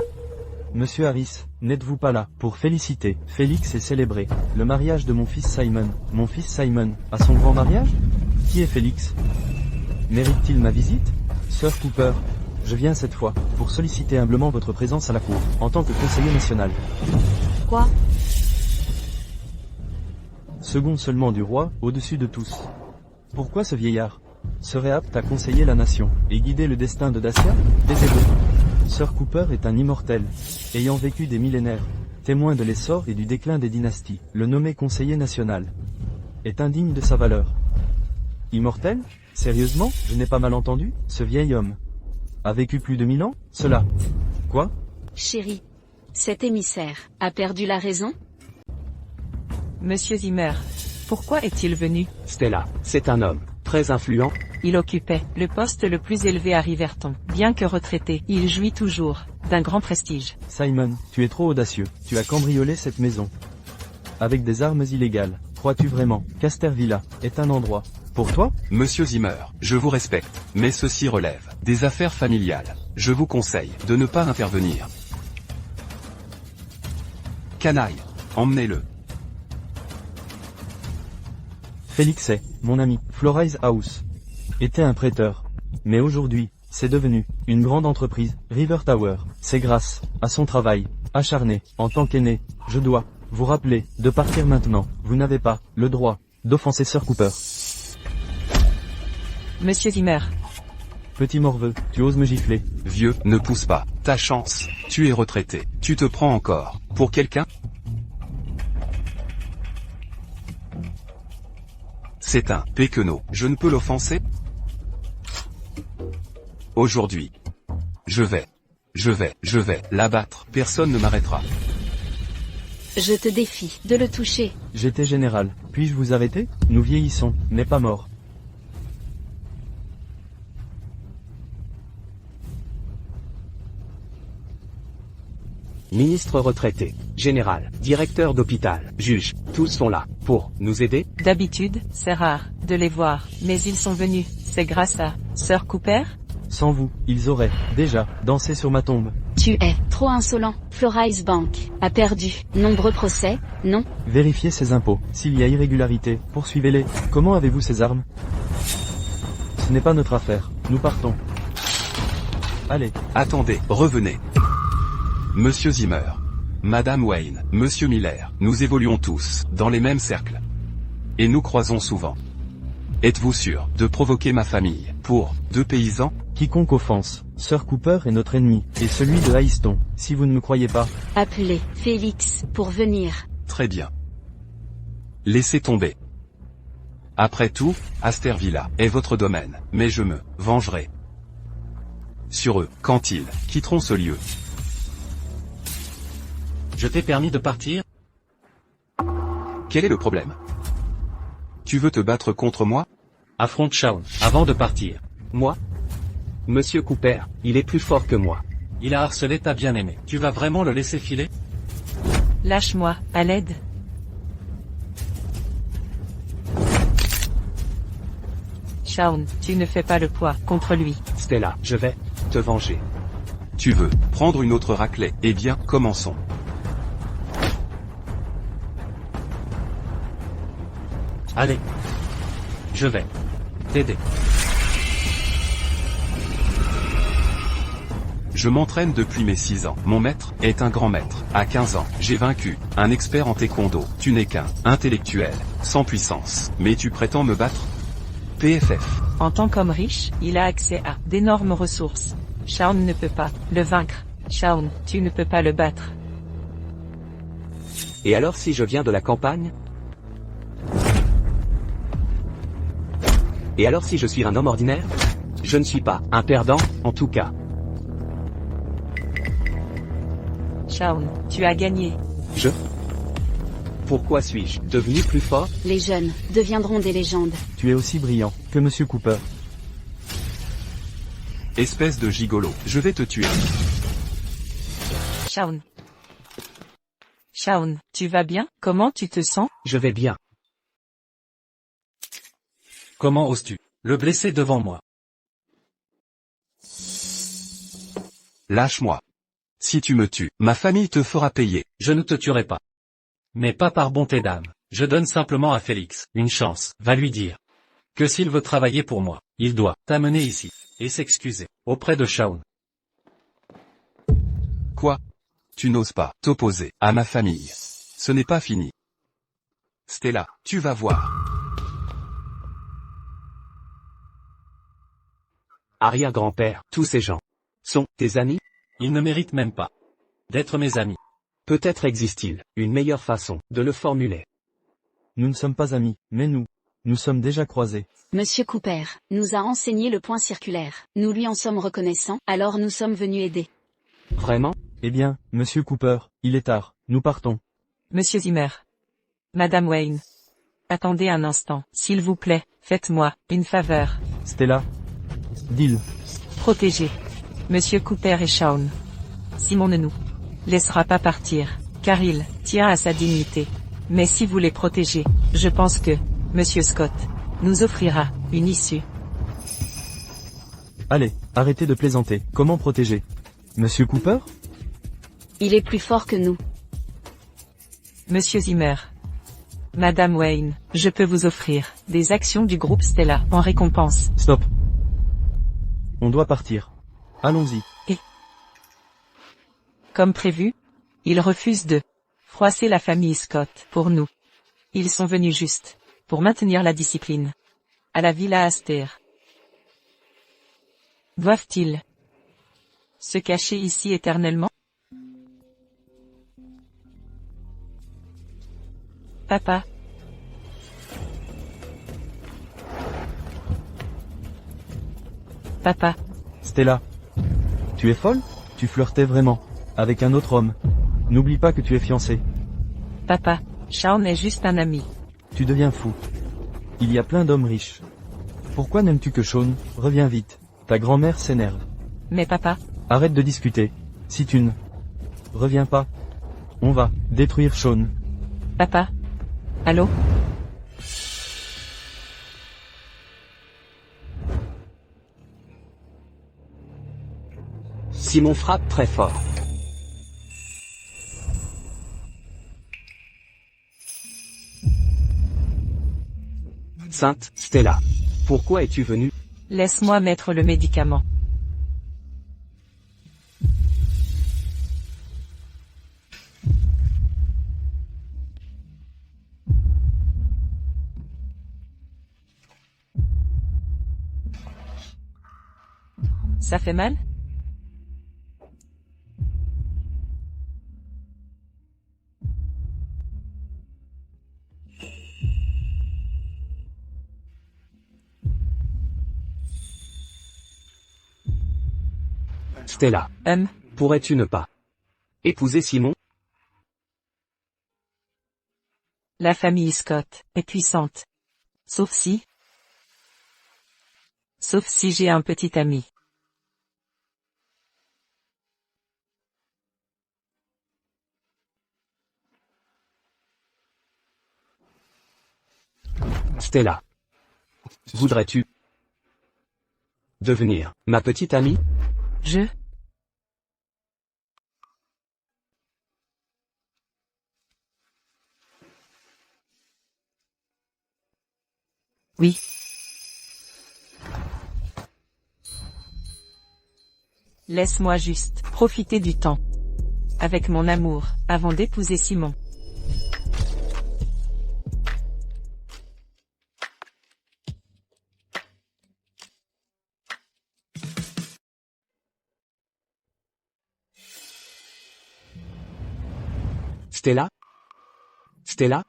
Monsieur Harris, n'êtes-vous pas là pour féliciter Félix et célébrer le mariage de mon fils Simon? Mon fils Simon, à son grand mariage? Qui est Félix? Mérite-t-il ma visite? Sir Cooper, je viens cette fois pour solliciter humblement votre présence à la cour, en tant que conseiller national. Quoi? Second seulement du roi, au-dessus de tous. Pourquoi ce vieillard serait apte à conseiller la nation, et guider le destin de Dacia? Des égaux. Sir Cooper est un immortel, ayant vécu des millénaires, témoin de l'essor et du déclin des dynasties. Le nommer conseiller national est indigne de sa valeur. Immortel? Sérieusement, je n'ai pas mal entendu? Ce vieil homme a vécu plus de 1000 ans? Cela. Quoi? Chérie, cet émissaire a perdu la raison? Monsieur Zimmer, pourquoi est-il venu? Stella, c'est un homme très influent. Il occupait le poste le plus élevé à Riverton. Bien que retraité, il jouit toujours d'un grand prestige. Simon, tu es trop audacieux. Tu as cambriolé cette maison avec des armes illégales. Crois-tu vraiment qu'Astervilla est un endroit pour toi? Monsieur Zimmer, je vous respecte, mais ceci relève des affaires familiales. Je vous conseille de ne pas intervenir. Canaille, emmenez-le. Félix est, mon ami, Flores House était un prêteur. Mais aujourd'hui, c'est devenu une grande entreprise, River Tower. C'est grâce à son travail acharné en tant qu'aîné. Je dois vous rappeler de partir maintenant. Vous n'avez pas le droit d'offenser Sir Cooper. Monsieur Zimmer. Petit morveux, tu oses me gifler? Vieux, ne pousse pas. Ta chance. Tu es retraité. Tu te prends encore pour quelqu'un? C'est un péquenot. Je ne peux l'offenser? Aujourd'hui. Je vais l'abattre. Personne ne m'arrêtera. Je te défie de le toucher. J'étais général. Puis-je vous arrêter? Nous vieillissons, n'est pas mort. Ministre retraité, général, directeur d'hôpital, juge, tous sont là pour nous aider. D'habitude, c'est rare de les voir, mais ils sont venus. C'est grâce à Sir Cooper? Sans vous, ils auraient déjà dansé sur ma tombe. Tu es trop insolent. Flores Bank a perdu nombreux procès, non? Vérifiez ses impôts. S'il y a irrégularité, poursuivez-les. Comment avez-vous ces armes? Ce n'est pas notre affaire. Nous partons. Allez. Attendez, revenez. Monsieur Zimmer, Madame Wayne, Monsieur Miller, nous évoluons tous dans les mêmes cercles. Et nous croisons souvent. Êtes-vous sûr de provoquer ma famille pour 2 paysans? Quiconque offense Sir Cooper est notre ennemi, et celui de Haiston. Si vous ne me croyez pas, appelez Félix pour venir. Très bien. Laissez tomber. Après tout, Astervilla est votre domaine, mais je me vengerai sur eux quand ils quitteront ce lieu. Je t'ai permis de partir? Quel est le problème? Tu veux te battre contre moi? Affronte Shaun, avant de partir. Moi? Monsieur Cooper, il est plus fort que moi. Il a harcelé ta bien-aimée. Tu vas vraiment le laisser filer? Lâche-moi, à l'aide. Shaun, tu ne fais pas le poids contre lui. Stella, je vais te venger. Tu veux prendre une autre raclée? Eh bien, commençons. Allez. Je vais t'aider. Je m'entraîne depuis mes 6 ans. Mon maître est un grand maître. À 15 ans, j'ai vaincu un expert en taekwondo. Tu n'es qu'un intellectuel, sans puissance. Mais tu prétends me battre? PFF. En tant qu'homme riche, il a accès à d'énormes ressources. Shaun ne peut pas le vaincre. Shaun, tu ne peux pas le battre. Et alors si je viens de la campagne? Et alors si je suis un homme ordinaire? Je ne suis pas un perdant, en tout cas. Shaun, tu as gagné. Pourquoi suis-je devenu plus fort? Les jeunes deviendront des légendes. Tu es aussi brillant que Monsieur Cooper. Espèce de gigolo, je vais te tuer. Shaun. Shaun, tu vas bien? Comment tu te sens? Je vais bien. Comment oses-tu le blesser devant moi? Lâche-moi. Si tu me tues, ma famille te fera payer. Je ne te tuerai pas. Mais pas par bonté d'âme. Je donne simplement à Félix une chance. Va lui dire que s'il veut travailler pour moi, il doit t'amener ici et s'excuser auprès de Shaun. Quoi? Tu n'oses pas t'opposer à ma famille. Ce n'est pas fini. Stella, tu vas voir. Arrière-grand-père, tous ces gens sont tes amis? Ils ne méritent même pas d'être mes amis. Peut-être existe-t-il une meilleure façon de le formuler. Nous ne sommes pas amis, mais nous sommes déjà croisés. Monsieur Cooper nous a enseigné le point circulaire. Nous lui en sommes reconnaissants, alors nous sommes venus aider. Vraiment? Eh bien, Monsieur Cooper, il est tard, nous partons. Monsieur Zimmer. Madame Wayne. Attendez un instant, s'il vous plaît, faites-moi une faveur. Stella. Deal. Protégez Monsieur Cooper et Shaun. Simon ne nous laissera pas partir, car il tient à sa dignité. Mais si vous les protégez, je pense que Monsieur Scott nous offrira une issue. Allez, arrêtez de plaisanter. Comment protéger? Monsieur Cooper? Il est plus fort que nous. Monsieur Zimmer. Madame Wayne, je peux vous offrir des actions du groupe Stella en récompense. Stop. On doit partir. Allons-y. Et, comme prévu, ils refusent de froisser la famille Scott pour nous. Ils sont venus juste pour maintenir la discipline à la Villa Aster. Doivent-ils se cacher ici éternellement? Papa. Papa. Stella. Tu es folle? Tu flirtais vraiment avec un autre homme. N'oublie pas que tu es fiancée. Papa, Shaun est juste un ami. Tu deviens fou. Il y a plein d'hommes riches. Pourquoi n'aimes-tu que Shaun? Reviens vite. Ta grand-mère s'énerve. Mais papa. Arrête de discuter. Si tu ne reviens pas, on va détruire Shaun. Papa. Allô? Simon frappe très fort. Sainte Stella, pourquoi es-tu venue? Laisse-moi mettre le médicament. Ça fait mal? Stella, pourrais-tu ne pas épouser Simon? La famille Scott est puissante. Sauf si j'ai un petit ami. Stella, voudrais-tu Devenir ma petite amie? Je... Oui. Laisse-moi juste profiter du temps avec mon amour avant d'épouser Simon. Stella? Stella?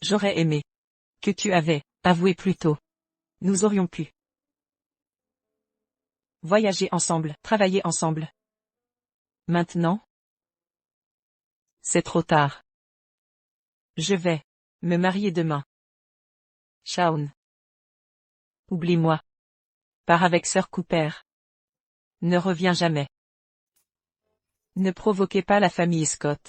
J'aurais aimé que tu avais avoué plus tôt. Nous aurions pu voyager ensemble, travailler ensemble. Maintenant, c'est trop tard. Je vais me marier demain. Shaun. Oublie-moi. Pars avec Sir Cooper. Ne reviens jamais. Ne provoquez pas la famille Scott.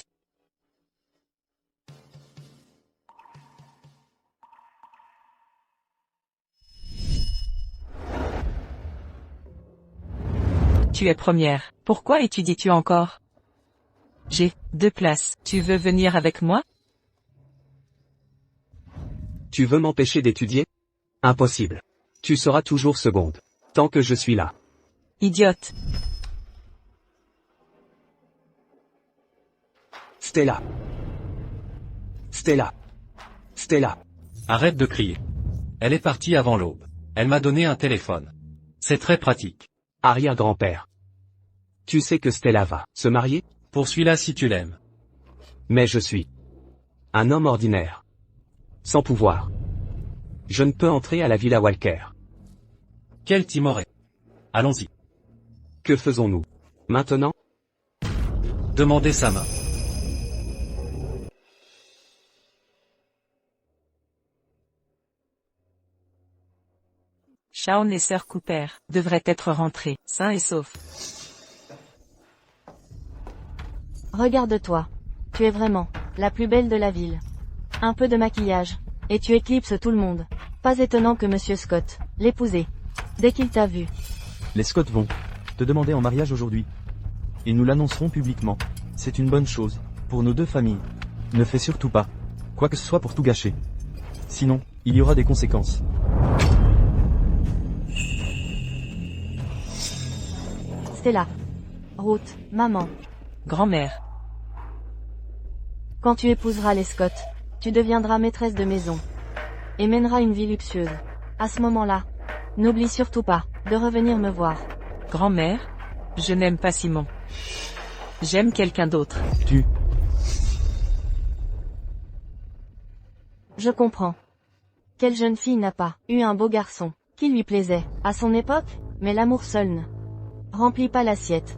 Tu es première. Pourquoi étudies-tu encore? J'ai 2 places. Tu veux venir avec moi? Tu veux m'empêcher d'étudier? Impossible. Tu seras toujours seconde. Tant que je suis là. Idiote. Stella. Stella. Stella. Arrête de crier. Elle est partie avant l'aube. Elle m'a donné un téléphone. C'est très pratique. Arrière-grand-père. Tu sais que Stella va se marier? Poursuis-la si tu l'aimes. Mais je suis un homme ordinaire. Sans pouvoir. Je ne peux entrer à la Villa Walker. Quel timoré. Allons-y. Que faisons-nous maintenant? Demandez sa main. Shaun et Sir Cooper devraient être rentrés, sains et saufs. Regarde-toi. Tu es vraiment la plus belle de la ville. Un peu de maquillage, et tu éclipses tout le monde. Pas étonnant que Monsieur Scott l'épousait. Dès qu'il t'a vu. Les Scott vont te demander en mariage aujourd'hui. Et nous l'annoncerons publiquement. C'est une bonne chose, pour nos 2 familles. Ne fais surtout pas quoi que ce soit pour tout gâcher. Sinon, il y aura des conséquences. Stella. Ruth, maman. Grand-mère. Quand tu épouseras les Scott, tu deviendras maîtresse de maison. Et mèneras une vie luxueuse. À ce moment-là, n'oublie surtout pas de revenir me voir. Grand-mère, je n'aime pas Simon. J'aime quelqu'un d'autre. Je comprends. Quelle jeune fille n'a pas eu un beau garçon qui lui plaisait à son époque, mais l'amour seul ne remplit pas l'assiette.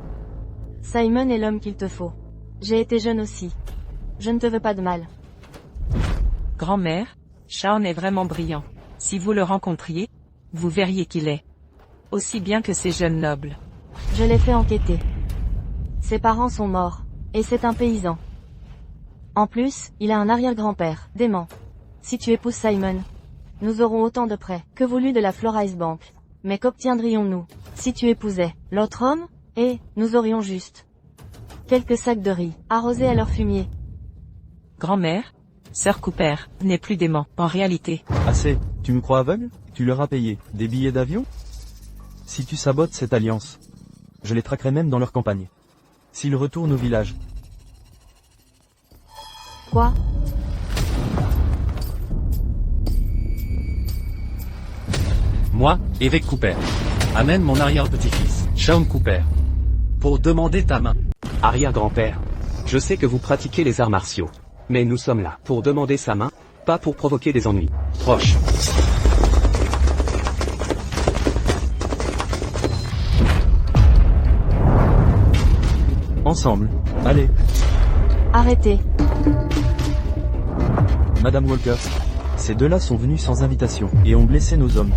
Simon est l'homme qu'il te faut. J'ai été jeune aussi. Je ne te veux pas de mal. Grand-mère, Shaun est vraiment brillant. Si vous le rencontriez, vous verriez qu'il est aussi bien que ces jeunes nobles. Je l'ai fait enquêter. Ses parents sont morts, et c'est un paysan. En plus, il a un arrière-grand-père, dément. Si tu épouses Simon, nous aurons autant de prêts que voulu de la Florise Bank. Mais qu'obtiendrions-nous si tu épousais l'autre homme? Et nous aurions juste quelques sacs de riz arrosés à leur fumier. Grand-mère, Sir Cooper n'est plus dément, en réalité. Assez, tu me crois aveugle? Tu leur as payé des billets d'avion? Si tu sabotes cette alliance, je les traquerai même dans leur campagne. S'ils retournent au village. Quoi? Moi, évêque Cooper. Amène mon arrière-petit-fils, Shaun Cooper. Pour demander ta main. Arrière-grand-père. Je sais que vous pratiquez les arts martiaux. Mais nous sommes là pour demander sa main, pas pour provoquer des ennuis. Proche. Ensemble. Allez. Arrêtez. Madame Walker. Ces 2-là sont venus sans invitation, et ont blessé nos hommes.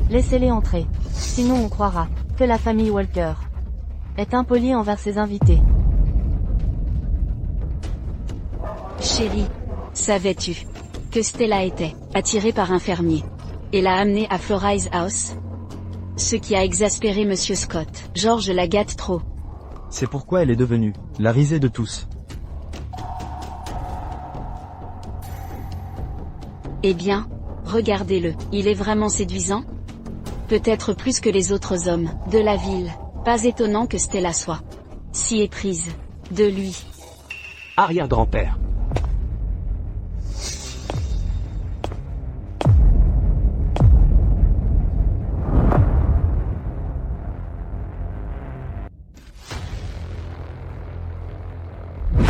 Laissez-les entrer. Sinon on croira que la famille Walker est impolie envers ses invités. Chérie, savais-tu que Stella était attirée par un fermier et l'a amenée à Florize House? Ce qui a exaspéré Monsieur Scott. George la gâte trop. C'est pourquoi elle est devenue la risée de tous. Eh bien, regardez-le, il est vraiment séduisant? Peut-être plus que les autres hommes de la ville. Pas étonnant que Stella soit si éprise de lui. Arrière-grand-père.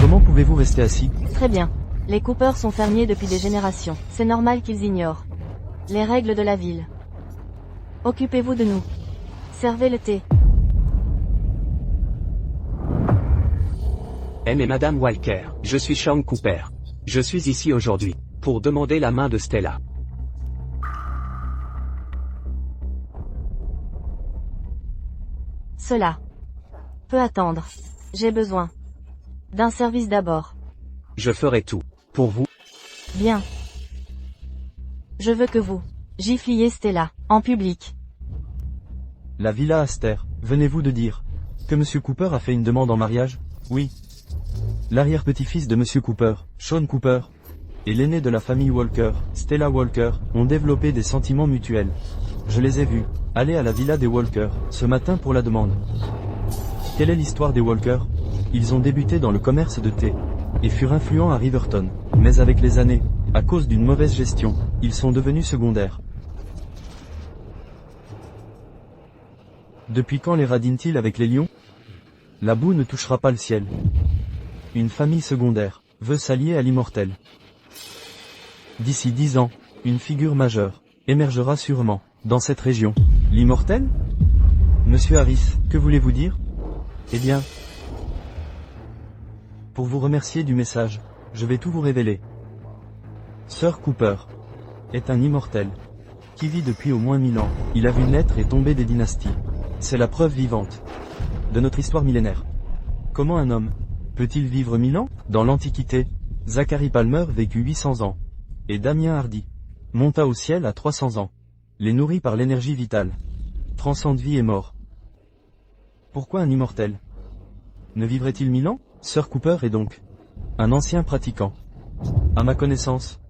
Comment pouvez-vous rester assis? Très bien. Les Cooper sont fermiers depuis des générations. C'est normal qu'ils ignorent les règles de la ville. Occupez-vous de nous. Servez le thé. Mais Madame Walker, je suis Sean Cooper. Je suis ici aujourd'hui pour demander la main de Stella. Cela peut attendre. J'ai besoin d'un service d'abord. Je ferai tout pour vous. Bien. Je veux que vous gifliez Stella en public. La Villa Aster, venez-vous de dire que Monsieur Cooper a fait une demande en mariage? Oui. L'arrière-petit-fils de Monsieur Cooper, Sean Cooper, et l'aîné de la famille Walker, Stella Walker, ont développé des sentiments mutuels. Je les ai vus aller à la villa des Walker ce matin pour la demande. Quelle est l'histoire des Walker? Ils ont débuté dans le commerce de thé et furent influents à Riverton, mais avec les années, à cause d'une mauvaise gestion, ils sont devenus secondaires. Depuis quand les radine-t-il avec les lions? La boue ne touchera pas le ciel. Une famille secondaire veut s'allier à l'immortel. D'ici 10 ans, une figure majeure émergera sûrement dans cette région. L'immortel? Monsieur Harris, que voulez-vous dire? Eh bien, pour vous remercier du message, je vais tout vous révéler. Sir Cooper est un immortel qui vit depuis au moins 1000 ans. Il a vu naître et tomber des dynasties. C'est la preuve vivante de notre histoire millénaire. Comment un homme peut-il vivre 1000 ans? Dans l'Antiquité, Zachary Palmer vécut 800 ans, et Damien Hardy monta au ciel à 300 ans. Les nourris par l'énergie vitale transcendent vie et mort. Pourquoi un immortel ne vivrait-il 1000 ans? Sir Cooper est donc un ancien pratiquant. À ma connaissance,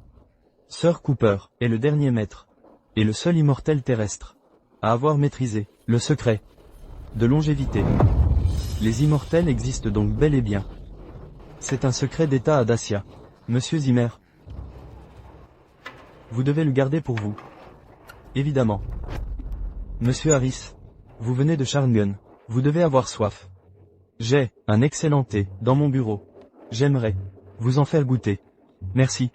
Sir Cooper est le dernier maître, et le seul immortel terrestre à avoir maîtrisé le secret de longévité. Les immortels existent donc bel et bien. C'est un secret d'État à Dacia. Monsieur Zimmer, vous devez le garder pour vous. Évidemment. Monsieur Harris, vous venez de Charngun. Vous devez avoir soif. J'ai un excellent thé dans mon bureau. J'aimerais vous en faire goûter. Merci.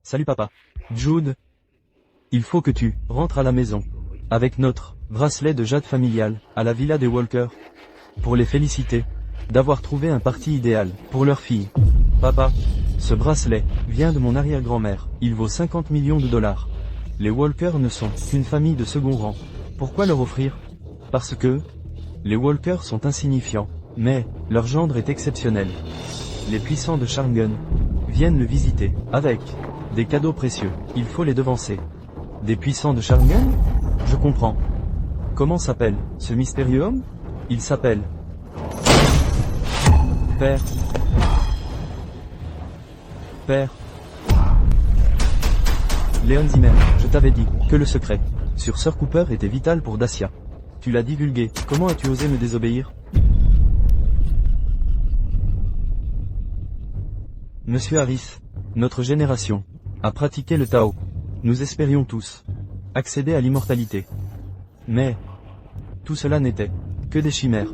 Salut papa. Jude. Il faut que tu rentres à la maison avec notre bracelet de jade familial à la villa des Walker pour les féliciter d'avoir trouvé un parti idéal pour leur fille. Papa, ce bracelet vient de mon arrière-grand-mère. Il vaut 50 millions de dollars. Les Walker ne sont qu'une famille de second rang. Pourquoi leur offrir? Parce que les Walker sont insignifiants, mais leur gendre est exceptionnel. Les puissants de Charngun viennent le visiter avec des cadeaux précieux. Il faut les devancer. Des puissants de Charngun? Je comprends. Comment s'appelle ce mystérieux homme? Il s'appelle Père. Léon Zimmer, je t'avais dit que le secret sur Sir Cooper était vital pour Dacia. Tu l'as divulgué. Comment as-tu osé me désobéir? Monsieur Harris, notre génération a pratiqué le Tao. Nous espérions tous accéder à l'immortalité. Mais tout cela n'était que des chimères.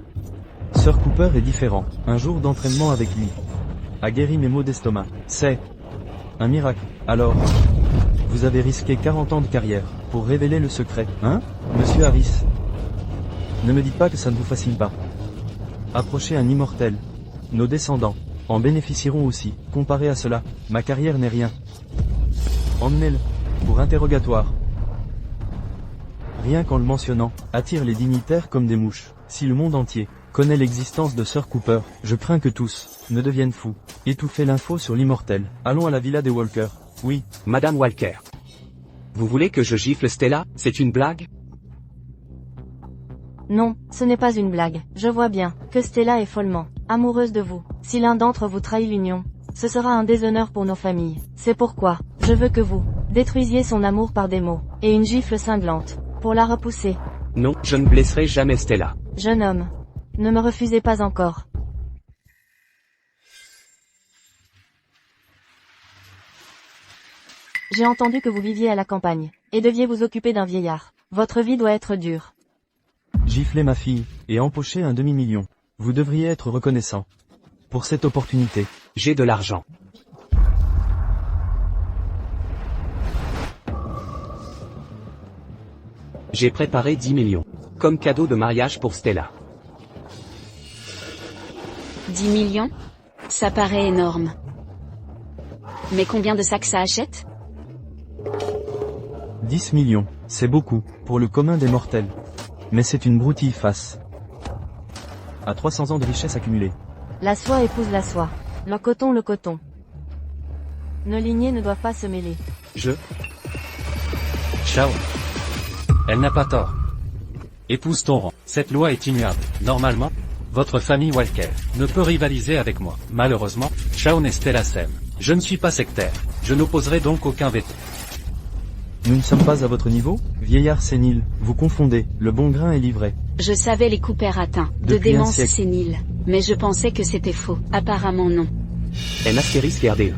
Sir Cooper est différent. Un jour d'entraînement avec lui a guéri mes maux d'estomac. C'est un miracle. Alors, vous avez risqué 40 ans de carrière pour révéler le secret, hein, Monsieur Harris? Ne me dites pas que ça ne vous fascine pas. Approcher un immortel, nos descendants en bénéficieront aussi. Comparé à cela, ma carrière n'est rien. Emmenez-le, pour interrogatoire. Rien qu'en le mentionnant, attire les dignitaires comme des mouches. Si le monde entier connaît l'existence de Sir Cooper, je crains que tous ne deviennent fous. Étouffez l'info sur l'immortel. Allons à la villa des Walker. Oui. Madame Walker. Vous voulez que je gifle Stella? C'est une blague? Non, ce n'est pas une blague. Je vois bien que Stella est follement amoureuse de vous. Si l'un d'entre vous trahit l'union, ce sera un déshonneur pour nos familles. C'est pourquoi je veux que vous détruisiez son amour par des mots et une gifle cinglante pour la repousser. Non, je ne blesserai jamais Stella. Jeune homme, ne me refusez pas encore. J'ai entendu que vous viviez à la campagne et deviez vous occuper d'un vieillard. Votre vie doit être dure. Gifler ma fille et empocher un demi-million. Vous devriez être reconnaissant pour cette opportunité. J'ai de l'argent. J'ai préparé 10 millions. Comme cadeau de mariage pour Stella. 10 millions? Ça paraît énorme. Mais combien de sacs ça achète? 10 millions, c'est beaucoup, pour le commun des mortels. Mais c'est une broutille face à 300 ans de richesse accumulée. La soie épouse la soie. Le coton le coton. Nos lignées ne doivent pas se mêler. Ciao. Elle n'a pas tort. Épouse ton rang. Cette loi est immuable. Normalement, votre famille Walker ne peut rivaliser avec moi. Malheureusement, Shaun et Stella s'aiment. Je ne suis pas sectaire. Je n'opposerai donc aucun veto. Nous ne sommes pas à votre niveau, vieillard sénile, vous confondez, le bon grain est livré. Je savais les Cooper atteints de Depuis un démence siècle. sénile, mais je pensais que c'était faux. Apparemment non. Un astérisque RDE.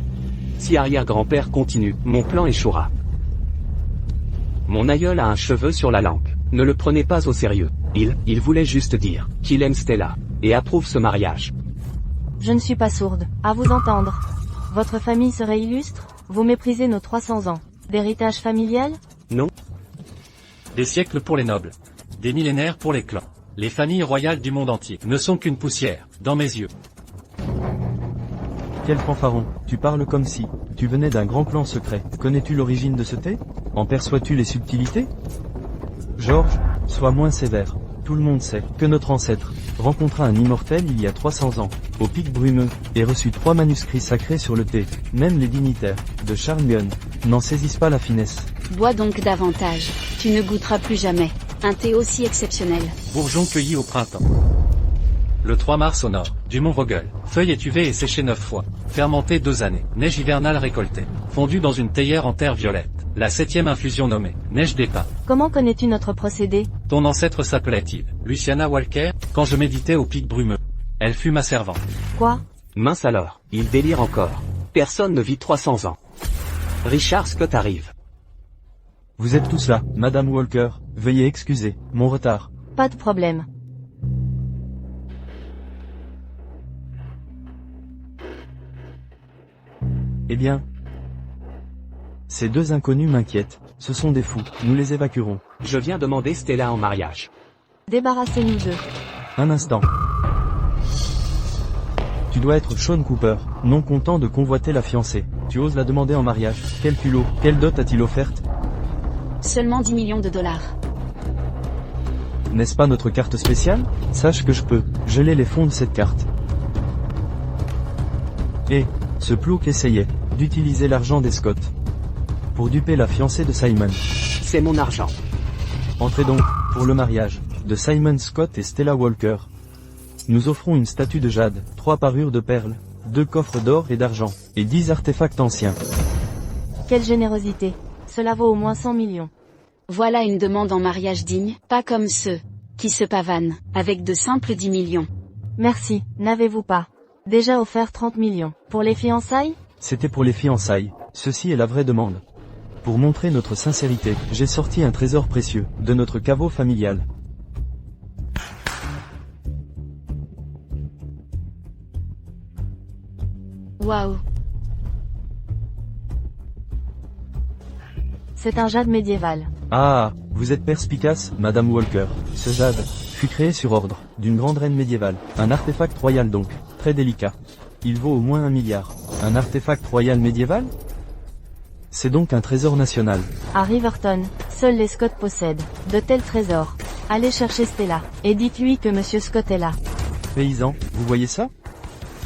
Si arrière-grand-père continue, mon plan échouera. Mon aïeul a un cheveu sur la langue. Ne le prenez pas au sérieux. Il voulait juste dire qu'il aime Stella et approuve ce mariage. Je ne suis pas sourde, à vous entendre. Votre famille serait illustre? Vous méprisez nos 300 ans d'héritage familial? Non. Des siècles pour les nobles. Des millénaires pour les clans. Les familles royales du monde entier ne sont qu'une poussière, dans mes yeux. Quel fanfaron, tu parles comme si tu venais d'un grand clan secret. Connais-tu l'origine de ce thé? En perçois-tu les subtilités? Georges, sois moins sévère. Tout le monde sait que notre ancêtre rencontra un immortel il y a 300 ans, au pic brumeux, et reçut 3 manuscrits sacrés sur le thé. Même les dignitaires de Charngun n'en saisissent pas la finesse. Bois donc davantage. Tu ne goûteras plus jamais un thé aussi exceptionnel. Bourgeon cueilli au printemps. Le 3 mars au nord, du mont Vogel. Feuilles étuvées et séchées 9 fois. Fermentées 2 années. Neige hivernale récoltée. Fondue dans une théière en terre violette. La 7e infusion nommée neige des pins. Comment connais-tu notre procédé? Ton ancêtre s'appelait-il Luciana Walker? Quand je méditais au pic brumeux, elle fut ma servante. Quoi? Mince alors, il délire encore. Personne ne vit 300 ans. Richard Scott arrive. Vous êtes tous là, Madame Walker, veuillez excuser mon retard. Pas de problème. Eh bien, ces 2 inconnus m'inquiètent. Ce sont des fous, nous les évacuerons. Je viens demander Stella en mariage. Débarrassez-nous d'eux. Un instant. Tu dois être Shaun Cooper, non content de convoiter la fiancée. Tu oses la demander en mariage. Quel culot, quelle dot a-t-il offerte? Seulement 10 millions de dollars. N'est-ce pas notre carte spéciale? Sache que je peux geler les fonds de cette carte. Et ce plouc essayait d'utiliser l'argent des Scott pour duper la fiancée de Simon. C'est mon argent. Entrez donc pour le mariage de Simon Scott et Stella Walker. Nous offrons une statue de jade, 3 parures de perles, 2 coffres d'or et d'argent, et 10 artefacts anciens. Quelle générosité. Cela vaut au moins 100 millions. Voilà une demande en mariage digne, pas comme ceux qui se pavanent avec de simples 10 millions. Merci, n'avez-vous pas déjà offert 30 millions pour les fiançailles? C'était pour les fiançailles, ceci est la vraie demande. Pour montrer notre sincérité, j'ai sorti un trésor précieux de notre caveau familial. Waouh. C'est un jade médiéval. Ah, vous êtes perspicace, Madame Walker. Ce jade fut créé sur ordre d'une grande reine médiévale. Un artefact royal donc, très délicat. Il vaut au moins 1 milliard. Un artefact royal médiéval? C'est donc un trésor national. À Riverton, seuls les Scott possèdent de tels trésors. Allez chercher Stella, et dites-lui que Monsieur Scott est là. Paysan, vous voyez ça?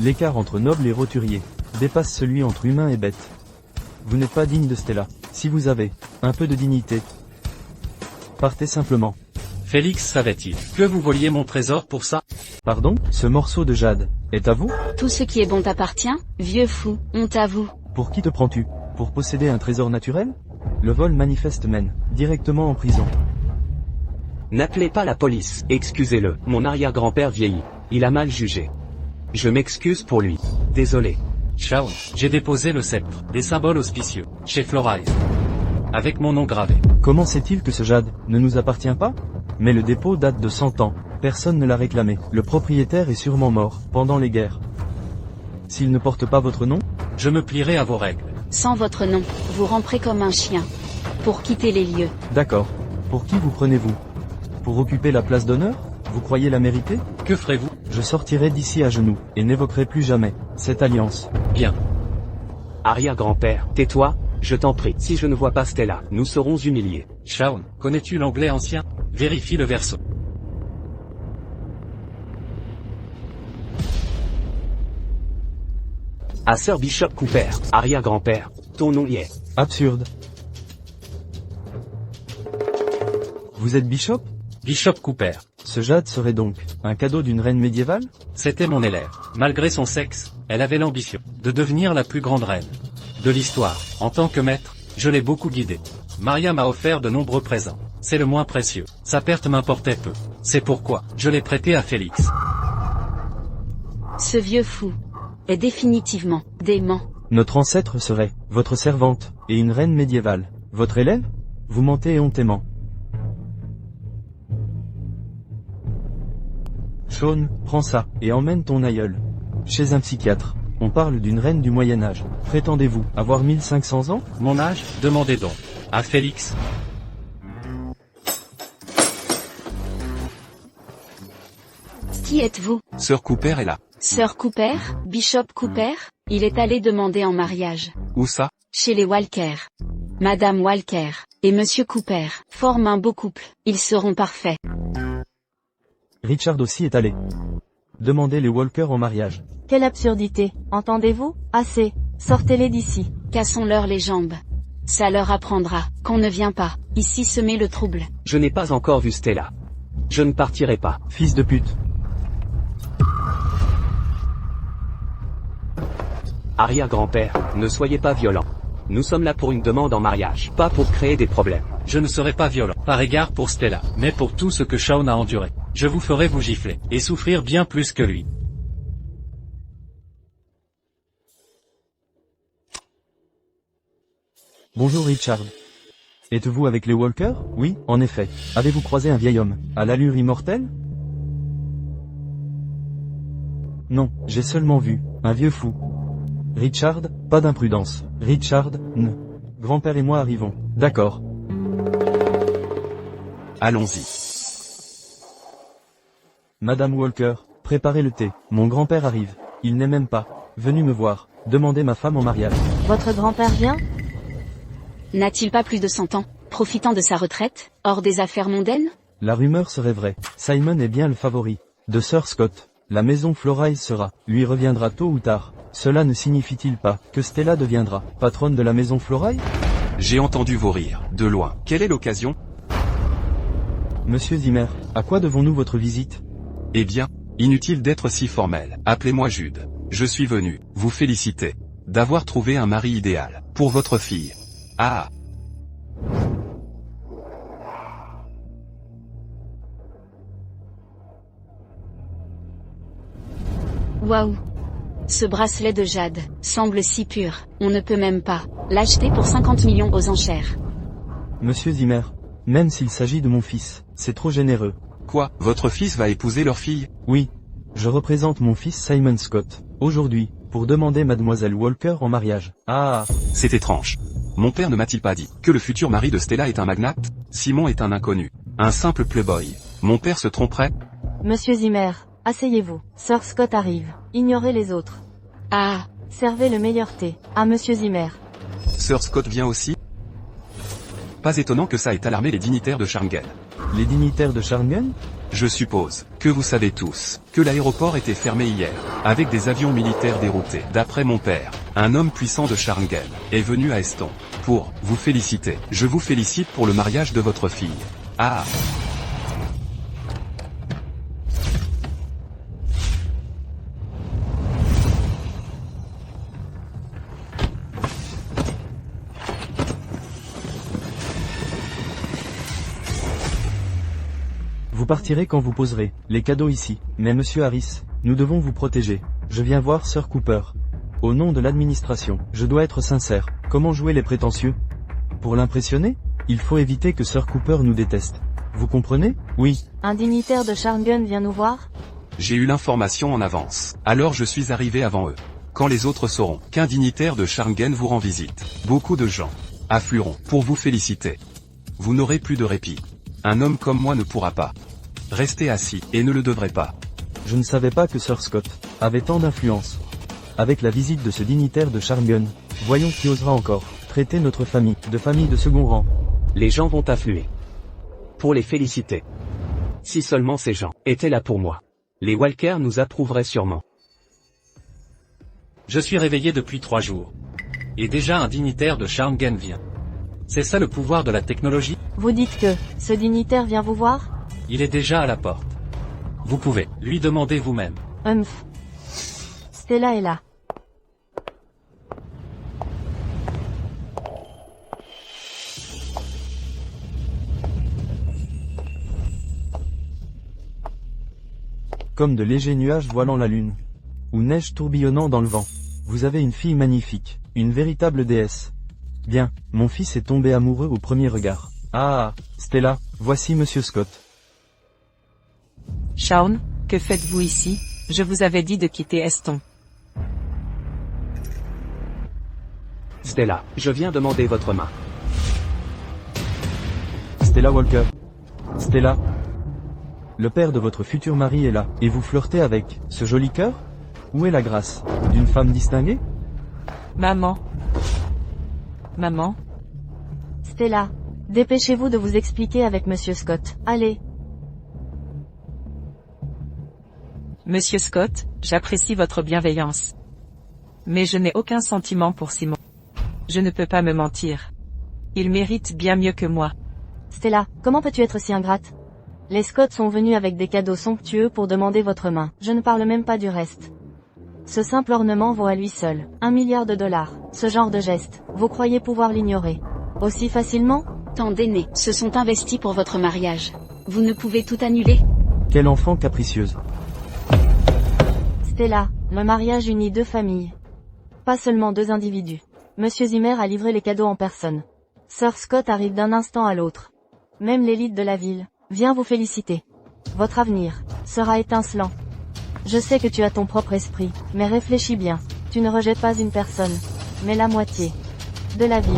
L'écart entre noble et roturier dépasse celui entre humain et bête. Vous n'êtes pas digne de Stella. Si vous avez un peu de dignité, partez simplement. Félix savait-il que vous voliez mon trésor pour ça? Pardon? Ce morceau de jade est à vous? Tout ce qui est bon t'appartient, vieux fou, honte à vous. Pour qui te prends-tu? Pour posséder un trésor naturel? Le vol manifeste mène directement en prison. N'appelez pas la police, excusez-le, mon arrière-grand-père vieillit. Il a mal jugé. Je m'excuse pour lui. Désolé. Shaun, j'ai déposé le sceptre, des symboles auspicieux, chez Florize. Avec mon nom gravé. Comment sait-il que ce jade ne nous appartient pas? Mais le dépôt date de 100 ans. Personne ne l'a réclamé. Le propriétaire est sûrement mort, pendant les guerres. S'il ne porte pas votre nom? Je me plierai à vos règles. Sans votre nom, vous ramperez comme un chien. Pour quitter les lieux. D'accord. Pour qui vous prenez-vous? Pour occuper la place d'honneur? Vous croyez la mériter? Que ferez-vous? Je sortirai d'ici à genoux, et n'évoquerai plus jamais cette alliance. Bien. Arrière-grand-père, tais-toi, je t'en prie. Si je ne vois pas Stella, nous serons humiliés. Shaun, connais-tu l'anglais ancien? Vérifie le verso. À Sir Bishop Cooper, arrière-grand-père, ton nom y est. Absurde. Vous êtes Bishop? Bishop Cooper. Ce jade serait donc un cadeau d'une reine médiévale? C'était mon élève. Malgré son sexe, elle avait l'ambition de devenir la plus grande reine de l'histoire. En tant que maître, je l'ai beaucoup guidée. Maria m'a offert de nombreux présents. C'est le moins précieux. Sa perte m'importait peu. C'est pourquoi je l'ai prêté à Félix. Ce vieux fou est définitivement dément. Notre ancêtre serait votre servante, et une reine médiévale. Votre élève? Vous mentez hontément. Shaun, prends ça, et emmène ton aïeul chez un psychiatre. On parle d'une reine du Moyen-Âge. Prétendez-vous avoir 1500 ans? Mon âge? Demandez donc à Félix. Qui êtes-vous? Sir Cooper est là. Sir Cooper? Bishop Cooper? Il est allé demander en mariage. Où ça? Chez les Walker. Madame Walker et Monsieur Cooper forment un beau couple. Ils seront parfaits. Richard aussi est allé demander les Walker en mariage. Quelle absurdité, entendez-vous? Assez, sortez-les d'ici. Cassons-leur les jambes. Ça leur apprendra qu'on ne vient pas ici semer le trouble. Je n'ai pas encore vu Stella. Je ne partirai pas. Fils de pute. Arrière-grand-père, ne soyez pas violent. Nous sommes là pour une demande en mariage, pas pour créer des problèmes. Je ne serai pas violent, par égard pour Stella, mais pour tout ce que Shaun a enduré. Je vous ferai vous gifler, et souffrir bien plus que lui. Bonjour Richard. Êtes-vous avec les Walker? Oui, en effet. Avez-vous croisé un vieil homme, à l'allure immortelle? Non, j'ai seulement vu un vieux fou. Richard, pas d'imprudence. Richard, grand-père et moi arrivons. D'accord. Allons-y. Madame Walker, préparez le thé. Mon grand-père arrive. Il n'est même pas venu me voir. Demandez ma femme en mariage. Votre grand-père vient? N'a-t-il pas plus de 100 ans, profitant de sa retraite, hors des affaires mondaines? La rumeur serait vraie. Simon est bien le favori de Sir Scott. La maison Florize sera, lui reviendra tôt ou tard. Cela ne signifie-t-il pas que Stella deviendra patronne de la maison Florize? J'ai entendu vos rires, de loin. Quelle est l'occasion? Monsieur Zimmer, à quoi devons-nous votre visite? Eh bien, inutile d'être si formel. Appelez-moi Jude. Je suis venu vous féliciter d'avoir trouvé un mari idéal pour votre fille. Ah! Waouh! Ce bracelet de jade semble si pur, on ne peut même pas l'acheter pour 50 millions aux enchères. Monsieur Zimmer, même s'il s'agit de mon fils, c'est trop généreux. Quoi, votre fils va épouser leur fille? Oui. Je représente mon fils Simon Scott, aujourd'hui, pour demander mademoiselle Walker en mariage. Ah! C'est étrange. Mon père ne m'a-t-il pas dit que le futur mari de Stella est un magnate? Simon est un inconnu. Un simple playboy. Mon père se tromperait? Monsieur Zimmer, asseyez-vous. Sir Scott arrive. Ignorez les autres. Ah, Servez le meilleur thé, à Monsieur Zimmer. Sir Scott vient aussi? Pas étonnant que ça ait alarmé les dignitaires de Scharngen. Les dignitaires de Scharngen? Je suppose que vous savez tous que l'aéroport était fermé hier, avec des avions militaires déroutés. D'après mon père, un homme puissant de Scharngen est venu à Eston pour vous féliciter. Je vous félicite pour le mariage de votre fille. Ah! Vous partirez quand vous poserez les cadeaux ici. Mais monsieur Harris, nous devons vous protéger. Je viens voir Sir Cooper. Au nom de l'administration, je dois être sincère. Comment jouer les prétentieux? Pour l'impressionner? Il faut éviter que Sir Cooper nous déteste. Vous comprenez? Oui. Un dignitaire de Scharngen vient nous voir? J'ai eu l'information en avance. Alors je suis arrivé avant eux. Quand les autres sauront qu'un dignitaire de Scharngen vous rend visite, beaucoup de gens afflueront pour vous féliciter. Vous n'aurez plus de répit. Un homme comme moi ne pourra pas rester assis, et ne le devrait pas. Je ne savais pas que Sir Scott avait tant d'influence. Avec la visite de ce dignitaire de Scharngen, voyons qui osera encore traiter notre famille de second rang. Les gens vont affluer pour les féliciter. Si seulement ces gens étaient là pour moi. Les Walkers nous approuveraient sûrement. Je suis réveillé depuis 3 jours. Et déjà un dignitaire de Scharngen vient. C'est ça le pouvoir de la technologie? Vous dites que ce dignitaire vient vous voir? Il est déjà à la porte. Vous pouvez lui demander vous-même. Stella est là. Comme de légers nuages voilant la lune. Ou neige tourbillonnant dans le vent. Vous avez une fille magnifique, une véritable déesse. Bien, mon fils est tombé amoureux au premier regard. Ah, Stella, voici Monsieur Scott. Shaun, que faites-vous ici? Je vous avais dit de quitter Eston. Stella, je viens demander votre main. Stella Walker. Stella. Le père de votre futur mari est là, et vous flirtez avec ce joli cœur? Où est la grâce d'une femme distinguée? Maman. Maman? Stella, dépêchez-vous de vous expliquer avec Monsieur Scott. Allez. Monsieur Scott, j'apprécie votre bienveillance. Mais je n'ai aucun sentiment pour Simon. Je ne peux pas me mentir. Il mérite bien mieux que moi. Stella, comment peux-tu être si ingrate? Les Scott sont venus avec des cadeaux somptueux pour demander votre main. Je ne parle même pas du reste. Ce simple ornement vaut à lui seul $1 milliard. Ce genre de geste, vous croyez pouvoir l'ignorer aussi facilement? Tant d'aînés se sont investis pour votre mariage. Vous ne pouvez tout annuler? Quelle enfant capricieuse. Stella, le mariage unit 2 familles. Pas seulement 2 individus. Monsieur Zimmer a livré les cadeaux en personne. Sir Scott arrive d'un instant à l'autre. Même l'élite de la ville vient vous féliciter. Votre avenir sera étincelant. Je sais que tu as ton propre esprit, mais réfléchis bien. Tu ne rejettes pas une personne, mais la moitié de la ville.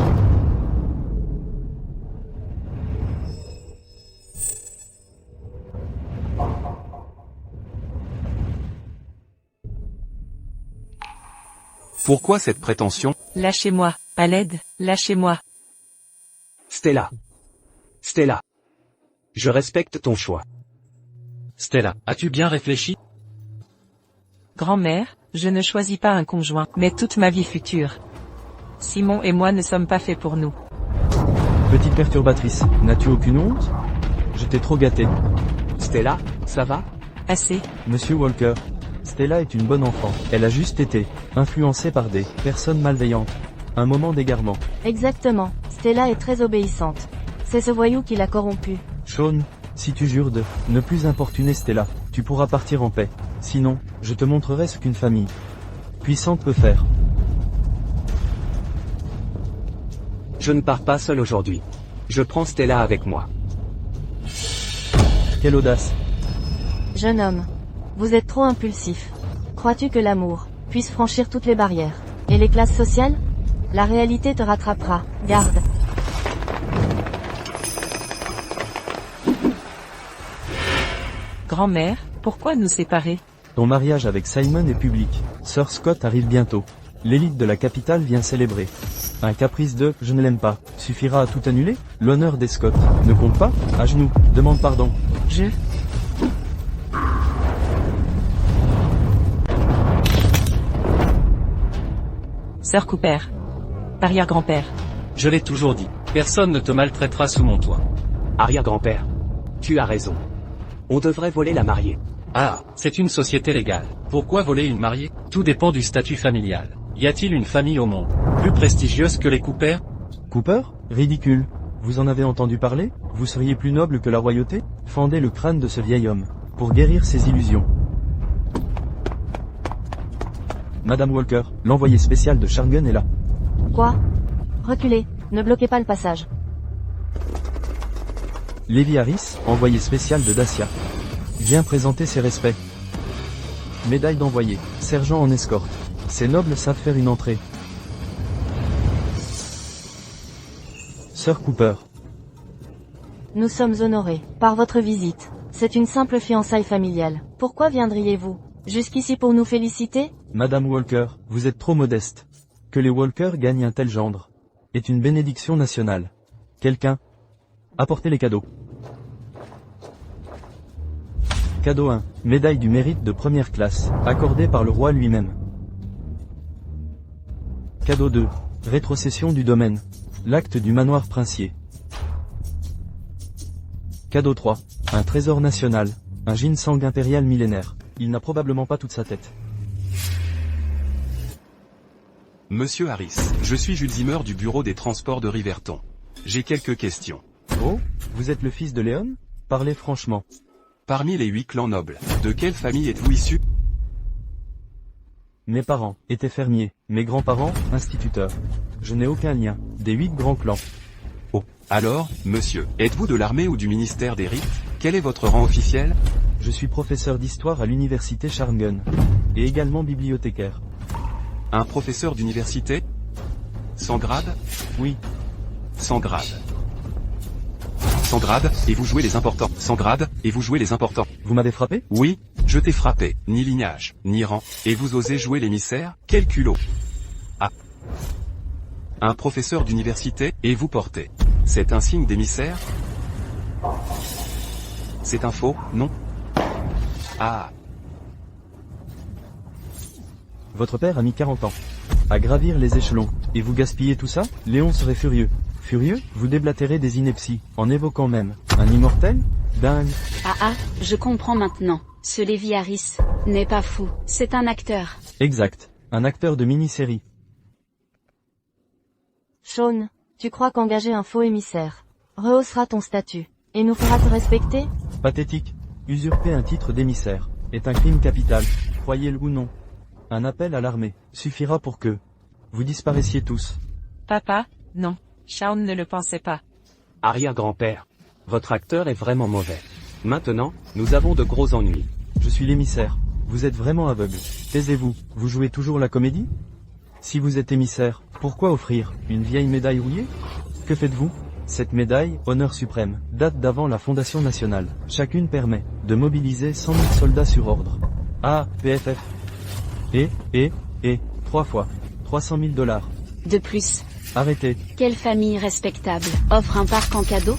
Pourquoi cette prétention? Lâchez-moi, à l'aide, lâchez-moi. Stella. Stella. Je respecte ton choix. Stella, as-tu bien réfléchi? Grand-mère, je ne choisis pas un conjoint, mais toute ma vie future. Simon et moi ne sommes pas faits pour nous. Petite perturbatrice, n'as-tu aucune honte? Je t'ai trop gâté. Stella, ça va? Assez. Monsieur Walker. Stella est une bonne enfant. Elle a juste été influencée par des personnes malveillantes. Un moment d'égarement. Exactement. Stella est très obéissante. C'est ce voyou qui l'a corrompue. Shaun, si tu jures de ne plus importuner Stella, tu pourras partir en paix. Sinon, je te montrerai ce qu'une famille puissante peut faire. Je ne pars pas seul aujourd'hui. Je prends Stella avec moi. Quelle audace. Jeune homme. Vous êtes trop impulsif. Crois-tu que l'amour puisse franchir toutes les barrières et les classes sociales? La réalité te rattrapera. Garde. Grand-mère, pourquoi nous séparer? Ton mariage avec Simon est public. Sir Scott arrive bientôt. L'élite de la capitale vient célébrer. Un caprice de « je ne l'aime pas » suffira à tout annuler? L'honneur des Scott ne compte pas? À genoux, demande pardon. Sir Cooper. Arrière-grand-père. Je l'ai toujours dit, personne ne te maltraitera sous mon toit. Arrière-grand-père. Tu as raison. On devrait voler la mariée. Ah, c'est une société légale. Pourquoi voler une mariée? Tout dépend du statut familial. Y a-t-il une famille au monde plus prestigieuse que les Cooper? Cooper? Ridicule. Vous en avez entendu parler? Vous seriez plus noble que la royauté? Fendez le crâne de ce vieil homme, pour guérir ses illusions. Madame Walker, l'envoyé spécial de Sharngun est là. Quoi? Reculez, ne bloquez pas le passage. Levi Harris, envoyé spécial de Dacia. Viens présenter ses respects. Médaille d'envoyé, sergent en escorte. Ces nobles savent faire une entrée. Sir Cooper. Nous sommes honorés par votre visite. C'est une simple fiançaille familiale. Pourquoi viendriez-vous jusqu'ici pour nous féliciter? Madame Walker, vous êtes trop modeste. Que les Walker gagnent un tel gendre est une bénédiction nationale. Quelqu'un? Apportez les cadeaux. Cadeau 1. Médaille du mérite de première classe, accordée par le roi lui-même. Cadeau 2. Rétrocession du domaine. L'acte du manoir princier. Cadeau 3. Un trésor national. Un ginseng impérial millénaire. Il n'a probablement pas toute sa tête. Monsieur Harris, je suis Jules Zimmer du bureau des transports de Riverton. J'ai quelques questions. Oh, vous êtes le fils de Léon? Parlez franchement. Parmi les 8 clans nobles, de quelle famille êtes-vous issu? Mes parents étaient fermiers, mes grands-parents, instituteurs. Je n'ai aucun lien, des 8 grands clans. Oh, alors, monsieur, êtes-vous de l'armée ou du ministère des rites? Quel est votre rang officiel? Je suis professeur d'histoire à l'université Sharngun. Et également bibliothécaire. Un professeur d'université? Sans grade? Oui. Sans grade. Sans grade, et vous jouez les importants. Sans grade, et vous jouez les importants. Vous m'avez frappé? Oui, je t'ai frappé. Ni lignage, ni rang. Et vous osez jouer l'émissaire? Quel culot! Ah. Un professeur d'université, et vous portez. C'est un signe d'émissaire? C'est un faux, non? Ah. Votre père a mis 40 ans à gravir les échelons, et vous gaspillez tout ça? Léon serait furieux. Furieux? Vous déblatérez des inepties, en évoquant même un immortel? Dingue. Ah, je comprends maintenant. Ce Levi Harris n'est pas fou, c'est un acteur. Exact, un acteur de mini-série. Sean, tu crois qu'engager un faux émissaire rehaussera ton statut, et nous fera te respecter? Pathétique. Usurper un titre d'émissaire est un crime capital, croyez-le ou non. Un appel à l'armée suffira pour que vous disparaissiez tous. Papa, non. Sean ne le pensait pas. Arrière-grand-père. Votre acteur est vraiment mauvais. Maintenant, nous avons de gros ennuis. Je suis l'émissaire. Vous êtes vraiment aveugle. Taisez-vous. Vous jouez toujours la comédie? Si vous êtes émissaire, pourquoi offrir une vieille médaille rouillée? Que faites-vous? Cette médaille, honneur suprême, date d'avant la fondation nationale. Chacune permet de mobiliser 100 000 soldats sur ordre. Ah, PFF. Et, 3 fois. 300 000 $. De plus. Arrêtez. Quelle famille respectable offre un parc en cadeau?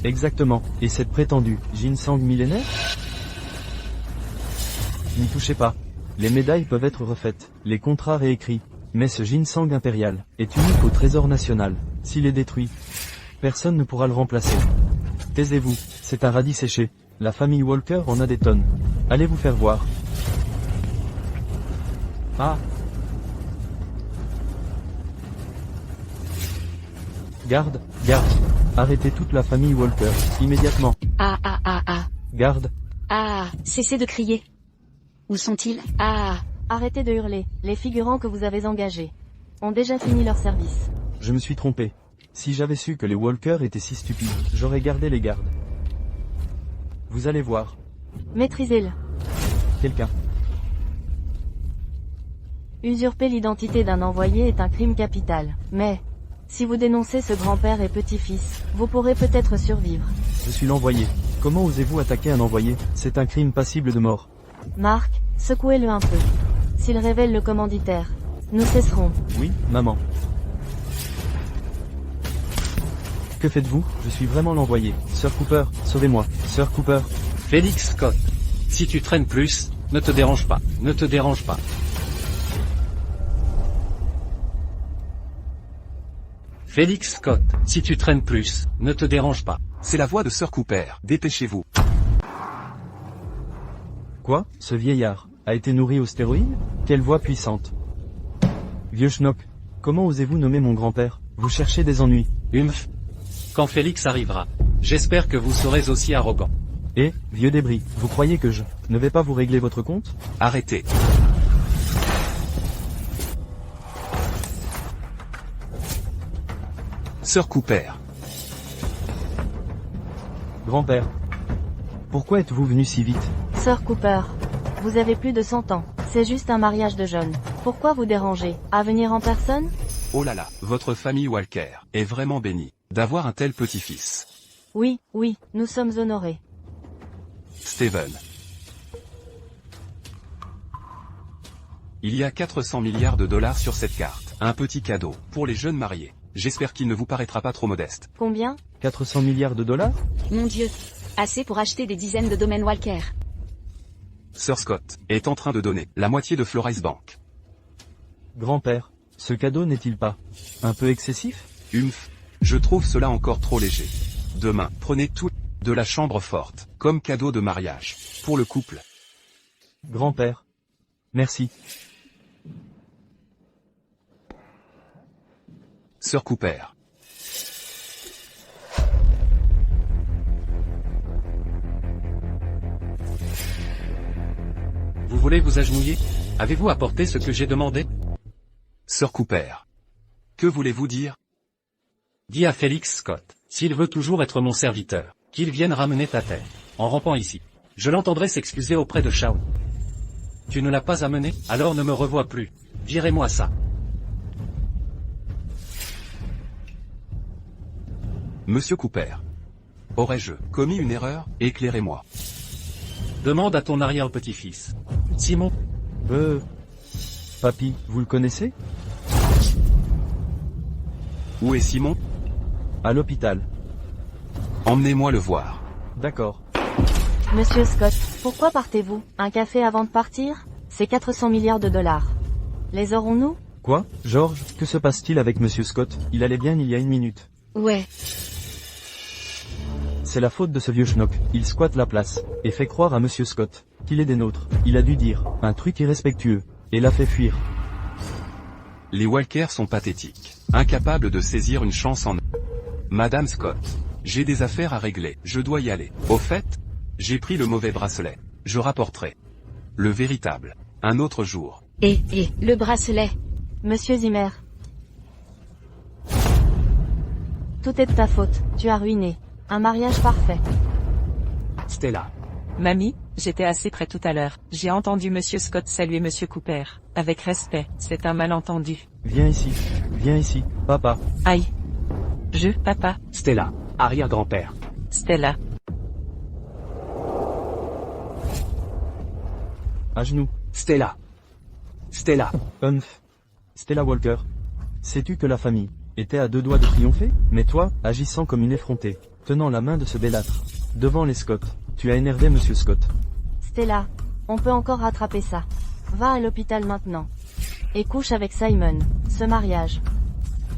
Exactement. Et cette prétendue ginseng millénaire? N'y touchez pas. Les médailles peuvent être refaites, les contrats réécrits. Mais ce ginseng impérial est unique au trésor national. S'il est détruit, personne ne pourra le remplacer. Taisez-vous, c'est un radis séché. La famille Walker en a des tonnes. Allez vous faire voir. Ah. Garde. Arrêtez toute la famille Walker, immédiatement. Ah. Garde. Ah, cessez de crier. Où sont-ils? Ah. Arrêtez de hurler, les figurants que vous avez engagés ont déjà fini leur service. Je me suis trompé. Si j'avais su que les Walker étaient si stupides, j'aurais gardé les gardes. Vous allez voir. Maîtrisez-le. Quelqu'un. Usurper l'identité d'un envoyé est un crime capital, mais Si vous dénoncez ce grand-père et petit-fils, vous pourrez peut-être survivre. Je suis l'envoyé. Comment osez-vous attaquer un envoyé? C'est un crime passible de mort. Marc, secouez-le un peu. S'il révèle le commanditaire, nous cesserons. Oui, maman. Que faites-vous? Je suis vraiment l'envoyé. Sir Cooper, sauvez-moi. Sir Cooper. Félix Scott. Si tu traînes plus, ne te dérange pas. Ne te dérange pas. Félix Scott. Si tu traînes plus, ne te dérange pas. C'est la voix de Sir Cooper. Dépêchez-vous. Quoi? Ce vieillard a été nourri aux stéroïdes? Quelle voix puissante. Vieux schnock. Comment osez-vous nommer mon grand-père? Vous cherchez des ennuis. Humph. Quand Félix arrivera. J'espère que vous serez aussi arrogant. Et, vieux débris, vous croyez que je ne vais pas vous régler votre compte? Arrêtez. Sir Cooper. Grand-père. Pourquoi êtes-vous venu si vite? Sir Cooper, vous avez plus de 100 ans. C'est juste un mariage de jeunes. Pourquoi vous déranger? À venir en personne? Oh là là, votre famille Walker est vraiment bénie d'avoir un tel petit-fils. Oui, oui, nous sommes honorés. Steven. Il y a 400 milliards de dollars sur cette carte. Un petit cadeau pour les jeunes mariés. J'espère qu'il ne vous paraîtra pas trop modeste. Combien? 400 milliards de dollars? Mon Dieu. Assez pour acheter des dizaines de domaines Walker. Sir Scott est en train de donner la moitié de Florize Bank. Grand-père, ce cadeau n'est-il pas un peu excessif? Humph. Je trouve cela encore trop léger. Demain, prenez tout de la chambre forte, comme cadeau de mariage, pour le couple. Grand-père. Merci. Sir Cooper. Vous voulez vous agenouiller? Avez-vous apporté ce que j'ai demandé? Sir Cooper. Que voulez-vous dire? Dis à Félix Scott, s'il veut toujours être mon serviteur, qu'il vienne ramener ta tête, en rampant ici. Je l'entendrai s'excuser auprès de Shaun. Tu ne l'as pas amené, alors ne me revois plus. Virez-moi ça. Monsieur Cooper. Aurais-je commis une erreur? Éclairez-moi. Demande à ton arrière-petit-fils. Simon. Papy, vous le connaissez? Où est Simon? À l'hôpital. Emmenez-moi le voir. D'accord. Monsieur Scott, pourquoi partez-vous? Un café avant de partir? C'est 400 milliards de dollars. Les aurons-nous? Quoi? George, que se passe-t-il avec Monsieur Scott? Il allait bien il y a 1 minute. Ouais. C'est la faute de ce vieux schnock. Il squatte la place, et fait croire à Monsieur Scott qu'il est des nôtres. Il a dû dire un truc irrespectueux, et l'a fait fuir. Les Walker sont pathétiques, incapables de saisir une chance en eux. Madame Scott, j'ai des affaires à régler, je dois y aller. Au fait, j'ai pris le mauvais bracelet. Je rapporterai le véritable un autre jour. Et le bracelet? Monsieur Zimmer. Tout est de ta faute, tu as ruiné un mariage parfait. Stella. Mamie, j'étais assez près tout à l'heure. J'ai entendu Monsieur Scott saluer Monsieur Cooper. Avec respect, c'est un malentendu. Viens ici, papa. Aïe. Papa. Stella, arrière-grand-père. Stella. À genoux. Stella. Stella Walker. Sais-tu que la famille était à 2 doigts de triompher? Mais toi, agissant comme une effrontée, tenant la main de ce bellâtre, devant les Scott, tu as énervé Monsieur Scott. Stella, on peut encore rattraper ça. Va à l'hôpital maintenant. Et couche avec Simon. Ce mariage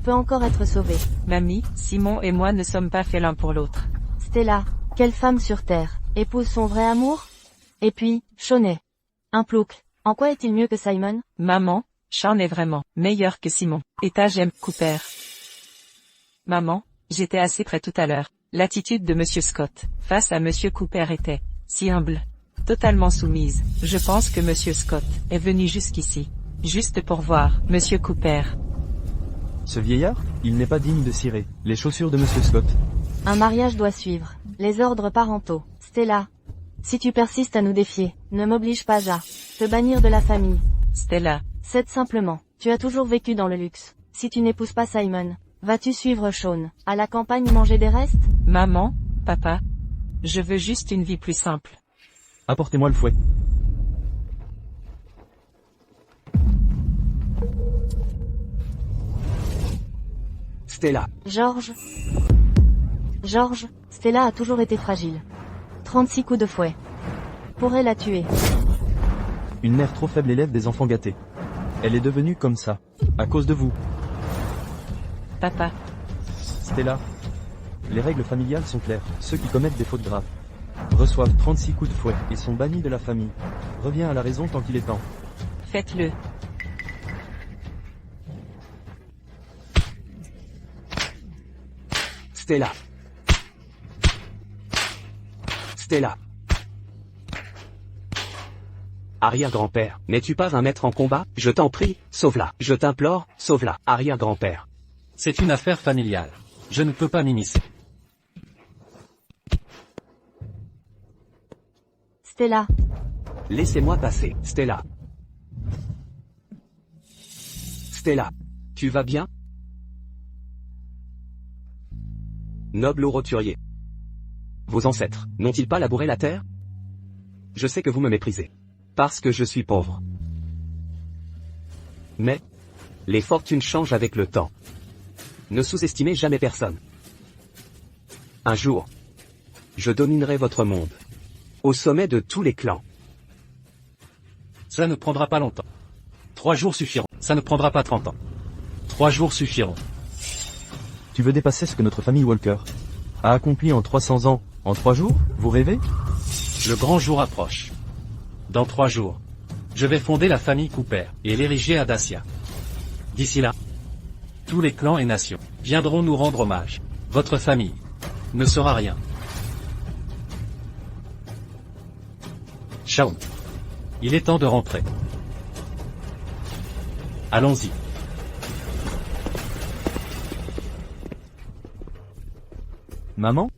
peut encore être sauvé. Mamie, Simon et moi ne sommes pas faits l'un pour l'autre. Stella, quelle femme sur terre épouse son vrai amour? Et puis, Shaun. Un plouc. En quoi est-il mieux que Simon? Maman, Shaun est vraiment meilleur que Simon. Et j'aime Cooper. Maman, j'étais assez près tout à l'heure. L'attitude de Monsieur Scott face à Monsieur Cooper était si humble, totalement soumise. Je pense que Monsieur Scott est venu jusqu'ici, juste pour voir Monsieur Cooper. Ce vieillard, il n'est pas digne de cirer les chaussures de Monsieur Scott. Un mariage doit suivre les ordres parentaux. Stella, si tu persistes à nous défier, ne m'oblige pas à te bannir de la famille. Stella. Cède simplement. Tu as toujours vécu dans le luxe. Si tu n'épouses pas Simon, Vas-tu suivre Shaun à la campagne manger des restes? Maman, papa. Je veux juste une vie plus simple. Apportez-moi le fouet. Stella. George, Stella a toujours été fragile. 36 coups de fouet. Pourrait la tuer. Une mère trop faible élève des enfants gâtés. Elle est devenue comme ça. À cause de vous. Papa. Stella. Les règles familiales sont claires. Ceux qui commettent des fautes graves reçoivent 36 coups de fouet et sont bannis de la famille. Reviens à la raison tant qu'il est temps. Faites-le. Stella. Stella. Arrière-grand-père, n'es-tu pas un maître en combat? Je t'en prie, sauve-la. Je t'implore, sauve-la. Arrière-grand-père. C'est une affaire familiale. Je ne peux pas m'immiscer. Stella. Laissez-moi passer, Stella. Stella. Tu vas bien? Noble ou roturier. Vos ancêtres, n'ont-ils pas labouré la terre? Je sais que vous me méprisez. Parce que je suis pauvre. Mais, les fortunes changent avec le temps. Ne sous-estimez jamais personne. Un jour, je dominerai votre monde. Au sommet de tous les clans. Ça ne prendra pas longtemps. 3 jours suffiront. Ça ne prendra pas 30 ans. 3 jours suffiront. Tu veux dépasser ce que notre famille Walker a accompli en 300 ans, en 3 jours? Vous rêvez? Le grand jour approche. Dans 3 jours, je vais fonder la famille Cooper et l'ériger à Dacia. D'ici là, tous les clans et nations viendront nous rendre hommage. Votre famille ne sera rien. Shaun, il est temps de rentrer. Allons-y. Maman?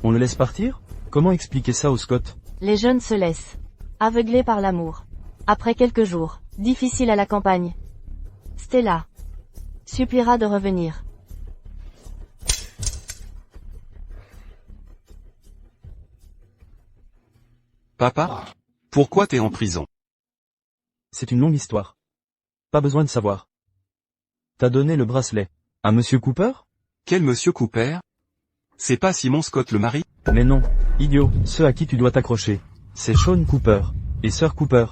On le laisse partir? Comment expliquer ça au Scott? Les jeunes se laissent. Aveuglés par l'amour. Après quelques jours, difficiles à la campagne. Stella suppliera de revenir. Papa? Pourquoi t'es en prison? C'est une longue histoire. Pas besoin de savoir. T'as donné le bracelet à Monsieur Cooper? Quel Monsieur Cooper? C'est pas Simon Scott le mari? Mais non, idiot, ceux à qui tu dois t'accrocher. C'est Shaun Cooper et Sir Cooper.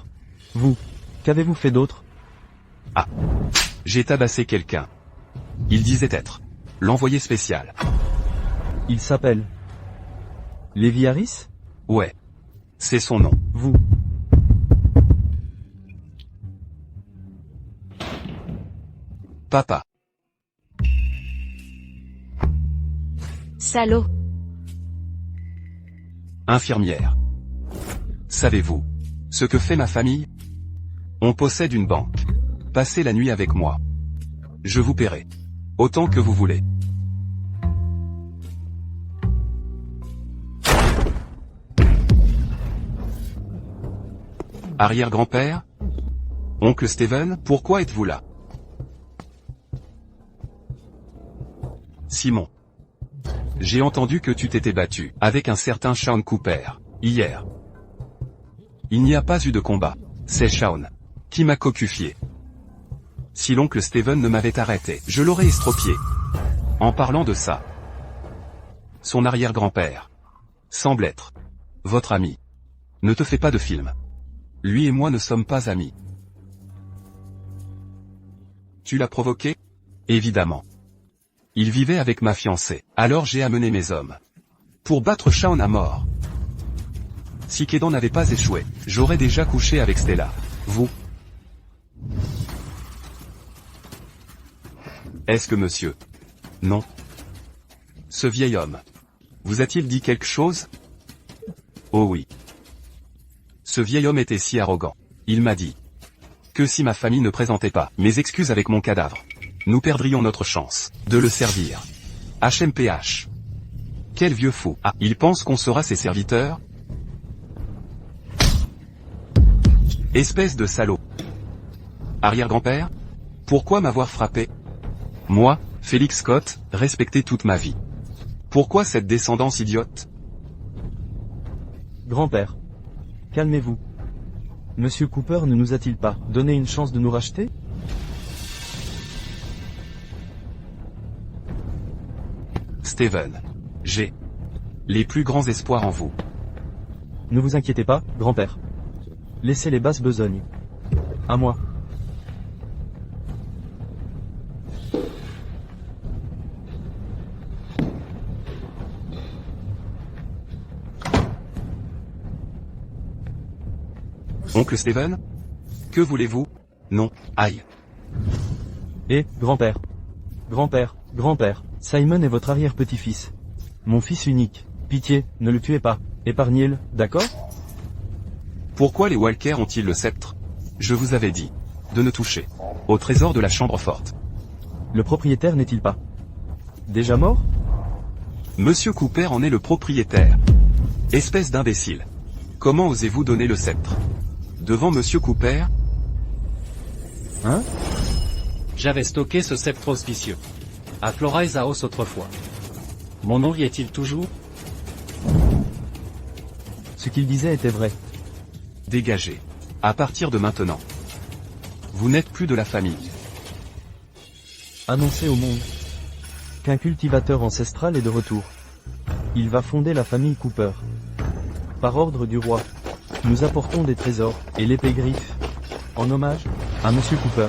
Vous, qu'avez-vous fait d'autre? Ah, j'ai tabassé quelqu'un. Il disait être l'envoyé spécial. Il s'appelle Levi Harris? Ouais, c'est son nom. Vous. Papa. Salaud. Infirmière. Savez-vous ce que fait ma famille? On possède une banque. Passez la nuit avec moi. Je vous paierai autant que vous voulez. Arrière-grand-père? Oncle Steven, pourquoi êtes-vous là? Simon. J'ai entendu que tu t'étais battu avec un certain Shaun Cooper hier. Il n'y a pas eu de combat. C'est Shaun qui m'a cocufié. Si l'oncle Steven ne m'avait arrêté, je l'aurais estropié. En parlant de ça, son arrière-grand-père semble être votre ami. Ne te fais pas de film. Lui et moi ne sommes pas amis. Tu l'as provoqué? Évidemment. Il vivait avec ma fiancée, alors j'ai amené mes hommes pour battre Shaun à mort. Si Kedan n'avait pas échoué, j'aurais déjà couché avec Stella. Vous? Est-ce que monsieur? Non. Ce vieil homme vous a-t-il dit quelque chose? Oh oui. Ce vieil homme était si arrogant. Il m'a dit que si ma famille ne présentait pas mes excuses avec mon cadavre, nous perdrions notre chance de le servir. HMPH. Quel vieux fou. Ah, il pense qu'on sera ses serviteurs? Espèce de salaud. Arrière-grand-père? Pourquoi m'avoir frappé? Moi, Félix Scott, respecté toute ma vie. Pourquoi cette descendance idiote? Grand-père. Calmez-vous. Monsieur Cooper ne nous a-t-il pas donné une chance de nous racheter? Steven. J'ai les plus grands espoirs en vous. Ne vous inquiétez pas, grand-père. Laissez les basses besognes. À moi. Oncle Steven? Que voulez-vous? Non, aïe. Eh, grand-père. Grand-père, grand-père, Simon est votre arrière-petit-fils. Mon fils unique. Pitié, ne le tuez pas. Épargnez-le, d'accord? Pourquoi les Walker ont-ils le sceptre? Je vous avais dit de ne toucher au trésor de la chambre forte. Le propriétaire n'est-il pas déjà mort? Monsieur Cooper en est le propriétaire. Espèce d'imbécile. Comment osez-vous donner le sceptre devant Monsieur Cooper? Hein? J'avais stocké ce sceptre auspicieux à Florize House autrefois. Mon nom y est-il toujours? Ce qu'il disait était vrai. Dégagez. À partir de maintenant. Vous n'êtes plus de la famille. Annoncez au monde qu'un cultivateur ancestral est de retour. Il va fonder la famille Cooper. Par ordre du roi, nous apportons des trésors et l'épée griffe, en hommage à Monsieur Cooper.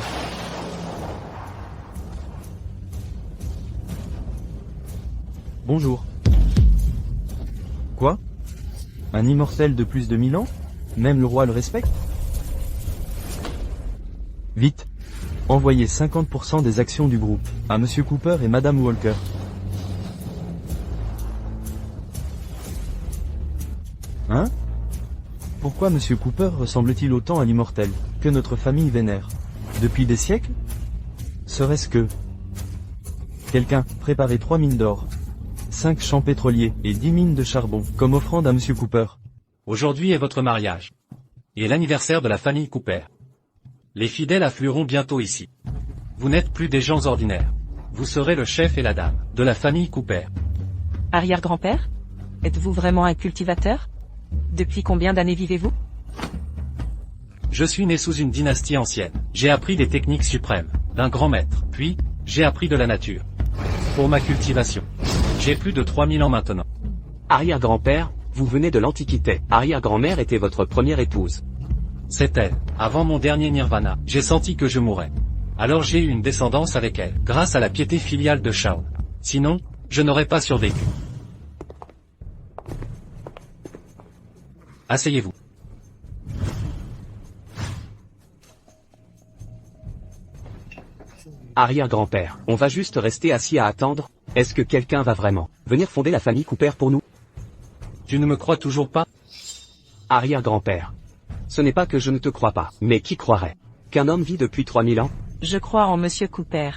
Bonjour. Quoi? Un immortel de plus de 1000 ans? Même le roi le respecte? Vite. Envoyez 50% des actions du groupe à Monsieur Cooper et Madame Walker. Hein? Pourquoi Monsieur Cooper ressemble-t-il autant à l'immortel que notre famille vénère depuis des siècles? Serait-ce que quelqu'un préparait 3 mines d'or, 5 champs pétroliers et 10 mines de charbon comme offrande à Monsieur Cooper? Aujourd'hui est votre mariage. Et l'anniversaire de la famille Cooper. Les fidèles afflueront bientôt ici. Vous n'êtes plus des gens ordinaires. Vous serez le chef et la dame de la famille Cooper. Arrière-grand-père? Êtes-vous vraiment un cultivateur? Depuis combien d'années vivez-vous? Je suis né sous une dynastie ancienne. J'ai appris des techniques suprêmes d'un grand maître. Puis, j'ai appris de la nature. Pour ma cultivation. J'ai plus de 3000 ans maintenant. Arrière-grand-père, vous venez de l'Antiquité. Arrière-grand-mère était votre première épouse. C'est elle. Avant mon dernier nirvana, j'ai senti que je mourrais. Alors j'ai eu une descendance avec elle, grâce à la piété filiale de Shaun. Sinon, je n'aurais pas survécu. Asseyez-vous. Arrière-grand-père, on va juste rester assis à attendre? Est-ce que quelqu'un va vraiment venir fonder la famille Cooper pour nous? Tu ne me crois toujours pas? Arrière-grand-père. Ce n'est pas que je ne te crois pas, mais qui croirait qu'un homme vit depuis 3000 ans? Je crois en Monsieur Cooper.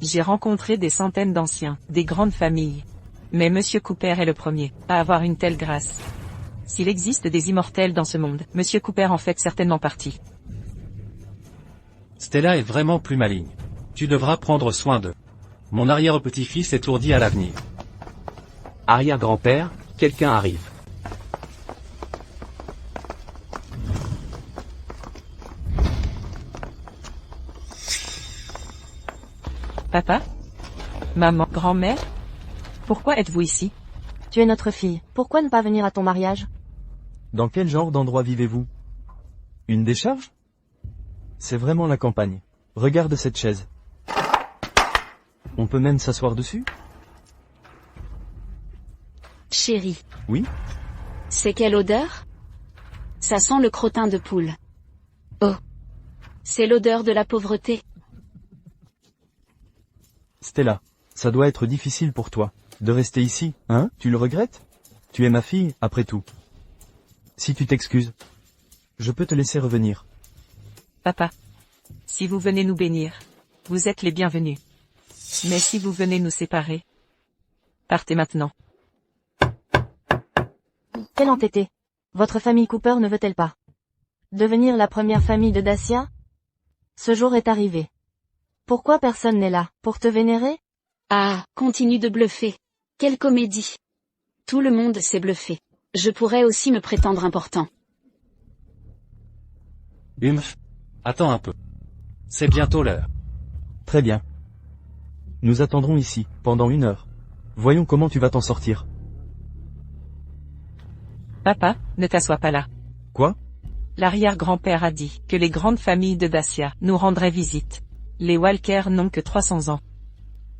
J'ai rencontré des centaines d'anciens, des grandes familles. Mais Monsieur Cooper est le premier à avoir une telle grâce. S'il existe des immortels dans ce monde, Monsieur Cooper en fait certainement partie. Stella est vraiment plus maligne. Tu devras prendre soin d'eux. Mon arrière-petit-fils est ourdi à l'avenir. Arrière-grand-père, quelqu'un arrive. Papa? Maman? Grand-mère? Pourquoi êtes-vous ici? Tu es notre fille, pourquoi ne pas venir à ton mariage? Dans quel genre d'endroit vivez-vous? Une décharge? C'est vraiment la campagne. Regarde cette chaise. On peut même s'asseoir dessus? Chérie. Oui? C'est quelle odeur? Ça sent le crottin de poule. Oh. C'est l'odeur de la pauvreté. Stella, ça doit être difficile pour toi de rester ici, hein? Tu le regrettes? Tu es ma fille, après tout. Si tu t'excuses, je peux te laisser revenir. Papa. Si vous venez nous bénir, vous êtes les bienvenus. Mais si vous venez nous séparer, partez maintenant. Quel entêté. Votre famille Cooper ne veut-elle pas devenir la première famille de Dacia? Ce jour est arrivé. Pourquoi personne n'est là pour te vénérer? Ah, continue de bluffer. Quelle comédie. Tout le monde s'est bluffé. Je pourrais aussi me prétendre important. Attends un peu. C'est bientôt l'heure. Très bien. Nous attendrons ici, pendant 1 heure. Voyons comment tu vas t'en sortir. Papa, ne t'assois pas là. Quoi? L'arrière-grand-père a dit que les grandes familles de Dacia nous rendraient visite. Les Walker n'ont que 300 ans.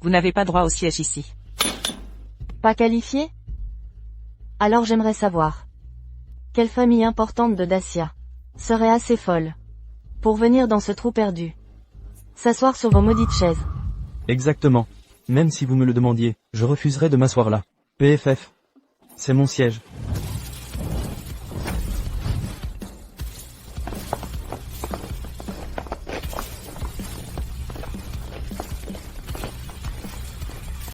Vous n'avez pas droit au siège ici. Pas qualifié? Alors j'aimerais savoir. Quelle famille importante de Dacia serait assez folle pour venir dans ce trou perdu? S'asseoir sur vos maudites chaises. Exactement. Même si vous me le demandiez, je refuserais de m'asseoir là. PFF. C'est mon siège.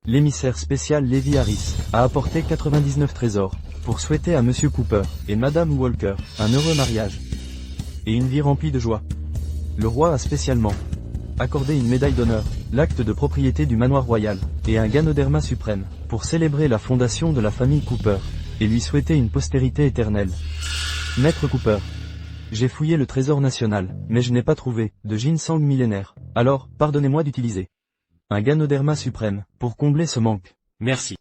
L'émissaire spécial Levi Harris a apporté 99 trésors pour souhaiter à Monsieur Cooper et Madame Walker un heureux mariage et une vie remplie de joie. Le roi a spécialement accordé une médaille d'honneur, l'acte de propriété du manoir royal et un Ganoderma suprême pour célébrer la fondation de la famille Cooper et lui souhaiter une postérité éternelle. Maître Cooper, j'ai fouillé le trésor national, mais je n'ai pas trouvé de ginseng millénaire. Alors, pardonnez-moi d'utiliser un Ganoderma suprême pour combler ce manque. Merci.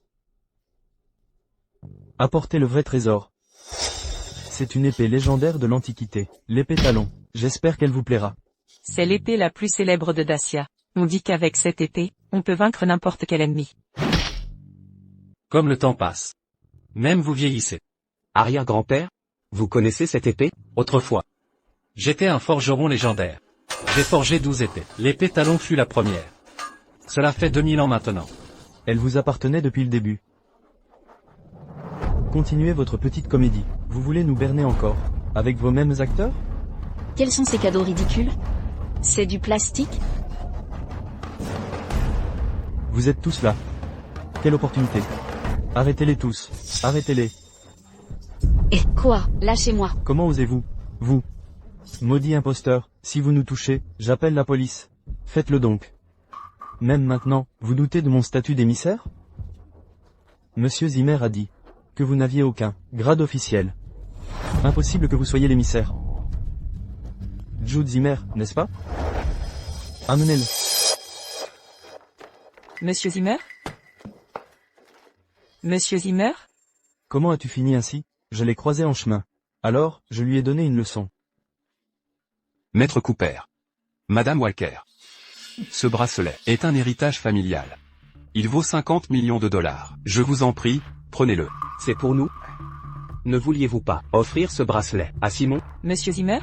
Apportez le vrai trésor. C'est une épée légendaire de l'Antiquité, l'épée Talon. J'espère qu'elle vous plaira. C'est l'épée la plus célèbre de Dacia. On dit qu'avec cette épée, on peut vaincre n'importe quel ennemi. Comme le temps passe. Même vous vieillissez. Arrière-grand-père? Vous connaissez cette épée? Autrefois. J'étais un forgeron légendaire. J'ai forgé 12 épées. L'épée Talon fut la première. Cela fait 2000 ans maintenant. Elle vous appartenait depuis le début. Continuez votre petite comédie. Vous voulez nous berner encore? Avec vos mêmes acteurs? Quels sont ces cadeaux ridicules? C'est du plastique? Vous êtes tous là. Quelle opportunité. Arrêtez-les tous. Arrêtez-les. Et quoi? Lâchez-moi. Comment osez-vous? Vous. Maudit imposteur, si vous nous touchez, j'appelle la police. Faites-le donc. Même maintenant, vous doutez de mon statut d'émissaire? Monsieur Zimmer a dit que vous n'aviez aucun grade officiel. Impossible que vous soyez l'émissaire. Jude Zimmer, n'est-ce pas? Amenez-le. Monsieur Zimmer? Monsieur Zimmer? Comment as-tu fini ainsi? Je l'ai croisé en chemin. Alors, je lui ai donné une leçon. Maître Cooper. Madame Walker. Ce bracelet est un héritage familial. Il vaut 50 millions de dollars. Je vous en prie, prenez-le. C'est pour nous? Ne vouliez-vous pas offrir ce bracelet à Simon? Monsieur Zimmer?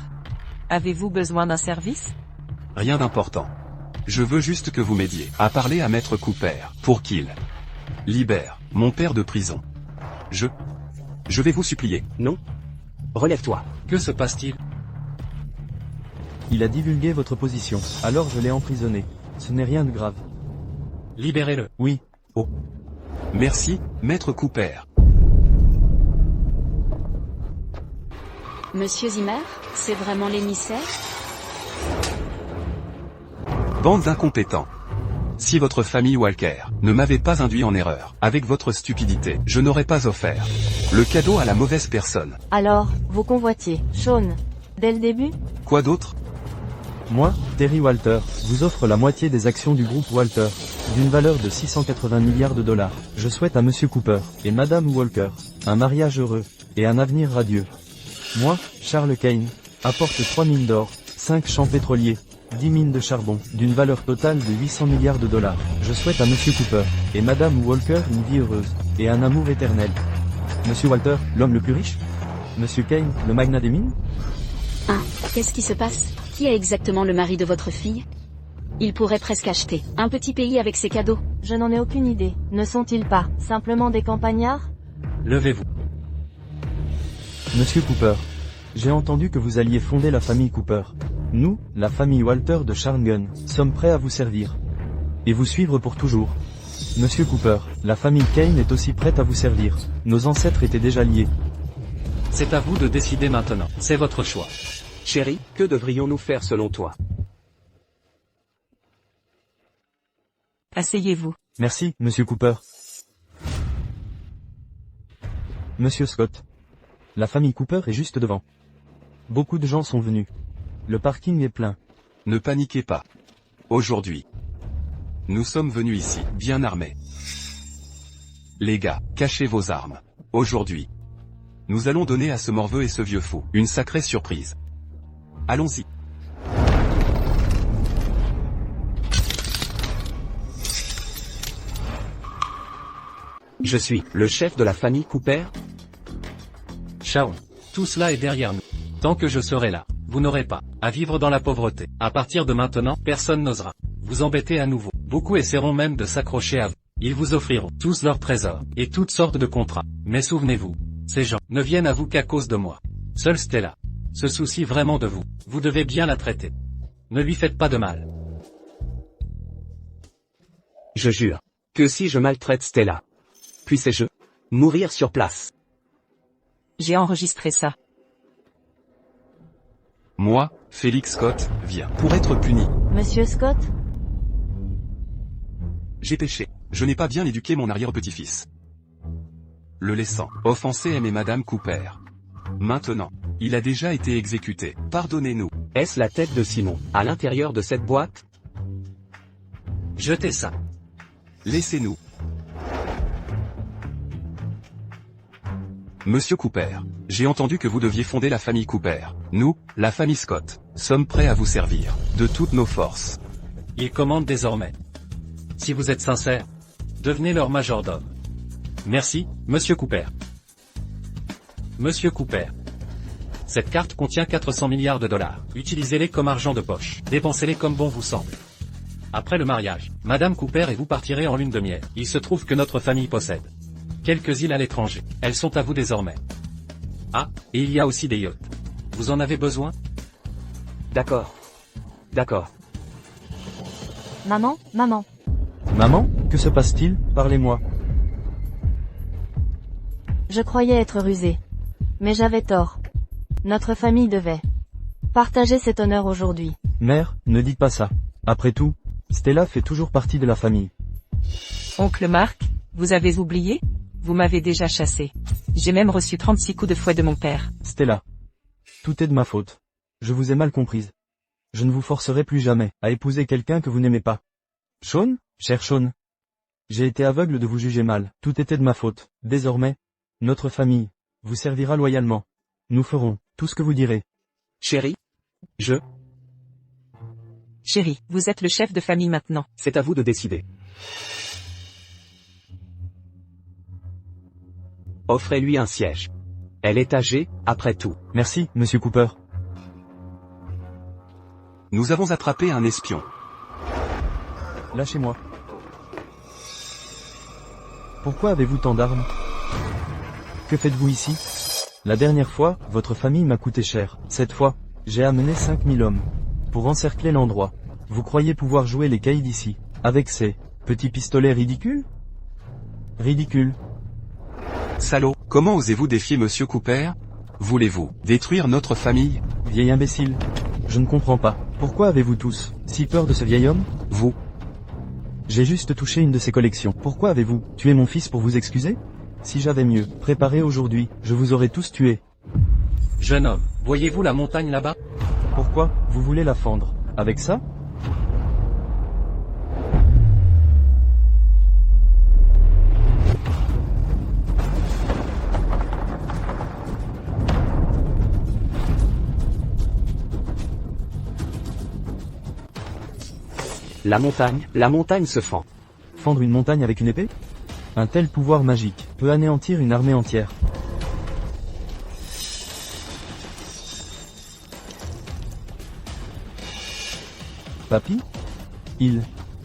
Avez-vous besoin d'un service? Rien d'important. Je veux juste que vous m'aidiez à parler à Maître Cooper pour qu'il libère mon père de prison. Je vais vous supplier. Non. Relève-toi. Que se passe-t-il? Il a divulgué votre position, alors je l'ai emprisonné. Ce n'est rien de grave. Libérez-le. Oui. Oh. Merci, Maître Cooper. Monsieur Zimmer, c'est vraiment l'émissaire? Bande d'incompétents. Si votre famille Walker ne m'avait pas induit en erreur, avec votre stupidité, je n'aurais pas offert le cadeau à la mauvaise personne. Alors, vous convoitiez Sean, dès le début? Quoi d'autre? Moi, Terry Walter, vous offre la moitié des actions du groupe Walter, d'une valeur de 680 milliards de dollars. Je souhaite à Monsieur Cooper et Madame Walker un mariage heureux et un avenir radieux. Moi, Charles Kane, apporte 3 mines d'or, 5 champs pétroliers, 10 mines de charbon, d'une valeur totale de 800 milliards de dollars. Je souhaite à Monsieur Cooper et Madame Walker une vie heureuse et un amour éternel. Monsieur Walter, l'homme le plus riche? Monsieur Kane, le magnat des mines? Ah, qu'est-ce qui se passe? Qui est exactement le mari de votre fille? Il pourrait presque acheter un petit pays avec ses cadeaux. Je n'en ai aucune idée. Ne sont-ils pas simplement des campagnards? Levez-vous. Monsieur Cooper, j'ai entendu que vous alliez fonder la famille Cooper. Nous, la famille Walter de Sharngun, sommes prêts à vous servir et vous suivre pour toujours. Monsieur Cooper, la famille Kane est aussi prête à vous servir. Nos ancêtres étaient déjà liés. C'est à vous de décider maintenant. C'est votre choix. Chérie, que devrions-nous faire selon toi? Asseyez-vous. Merci, Monsieur Cooper. Monsieur Scott. La famille Cooper est juste devant. Beaucoup de gens sont venus. Le parking est plein. Ne paniquez pas. Aujourd'hui, nous sommes venus ici, bien armés. Les gars, cachez vos armes. Aujourd'hui, nous allons donner à ce morveux et ce vieux fou une sacrée surprise. Allons-y. Je suis le chef de la famille Cooper. Shaun, tout cela est derrière nous. Tant que je serai là, vous n'aurez pas à vivre dans la pauvreté. À partir de maintenant, personne n'osera vous embêter à nouveau. Beaucoup essaieront même de s'accrocher à vous. Ils vous offriront tous leurs trésors et toutes sortes de contrats. Mais souvenez-vous, ces gens ne viennent à vous qu'à cause de moi. Seule Stella se soucie vraiment de vous. Vous devez bien la traiter. Ne lui faites pas de mal. Je jure que si je maltraite Stella, puissais-je mourir sur place. J'ai enregistré ça. Moi, Félix Scott, viens pour être puni. Monsieur Scott? J'ai péché. Je n'ai pas bien éduqué mon arrière-petit-fils. Le laissant offenser M et Madame Cooper. Maintenant, il a déjà été exécuté. Pardonnez-nous. Est-ce la tête de Simon à l'intérieur de cette boîte? Jetez ça. Laissez-nous. Monsieur Cooper, j'ai entendu que vous deviez fonder la famille Cooper. Nous, la famille Scott, sommes prêts à vous servir, de toutes nos forces. Ils commandent désormais. Si vous êtes sincère, devenez leur majordome. Merci, Monsieur Cooper. Monsieur Cooper. Cette carte contient 400 milliards de dollars. Utilisez-les comme argent de poche. Dépensez-les comme bon vous semble. Après le mariage, Madame Cooper et vous partirez en lune de miel. Il se trouve que notre famille possède quelques îles à l'étranger. Elles sont à vous désormais. Ah, et il y a aussi des yachts. Vous en avez besoin? D'accord. D'accord. Maman, maman. Maman, que se passe-t-il? Parlez-moi. Je croyais être rusée. Mais j'avais tort. Notre famille devait partager cet honneur aujourd'hui. Mère, ne dites pas ça. Après tout, Stella fait toujours partie de la famille. Oncle Mark, vous avez oublié? Vous m'avez déjà chassé. J'ai même reçu 36 coups de fouet de mon père. Stella. Tout est de ma faute. Je vous ai mal comprise. Je ne vous forcerai plus jamais à épouser quelqu'un que vous n'aimez pas. Shaun, cher Shaun. J'ai été aveugle de vous juger mal. Tout était de ma faute. Désormais, notre famille vous servira loyalement. Nous ferons tout ce que vous direz. Chérie, Chérie, vous êtes le chef de famille maintenant. c'est à vous de décider. Offrez-lui un siège. Elle est âgée, après tout. Merci, Monsieur Cooper. Nous avons attrapé un espion. Lâchez-moi. Pourquoi avez-vous tant d'armes? Que faites-vous ici? La dernière fois, votre famille m'a coûté cher. Cette fois, j'ai amené 5000 hommes pour encercler l'endroit. Vous croyez pouvoir jouer les caïds ici, avec ces petits pistolets ridicules? Ridicule. Salaud, comment osez-vous défier Monsieur Cooper? Voulez-vous détruire notre famille? Vieil imbécile. Je ne comprends pas. Pourquoi avez-vous tous si peur de ce vieil homme? Vous. J'ai juste touché une de ses collections. Pourquoi avez-vous tué mon fils pour vous excuser? Si j'avais mieux préparé aujourd'hui, je vous aurais tous tués. Jeune homme, voyez-vous la montagne là-bas? Pourquoi vous voulez la fendre? Avec ça? La montagne se fend. Fendre une montagne avec une épée? Un tel pouvoir magique peut anéantir une armée entière. Papy?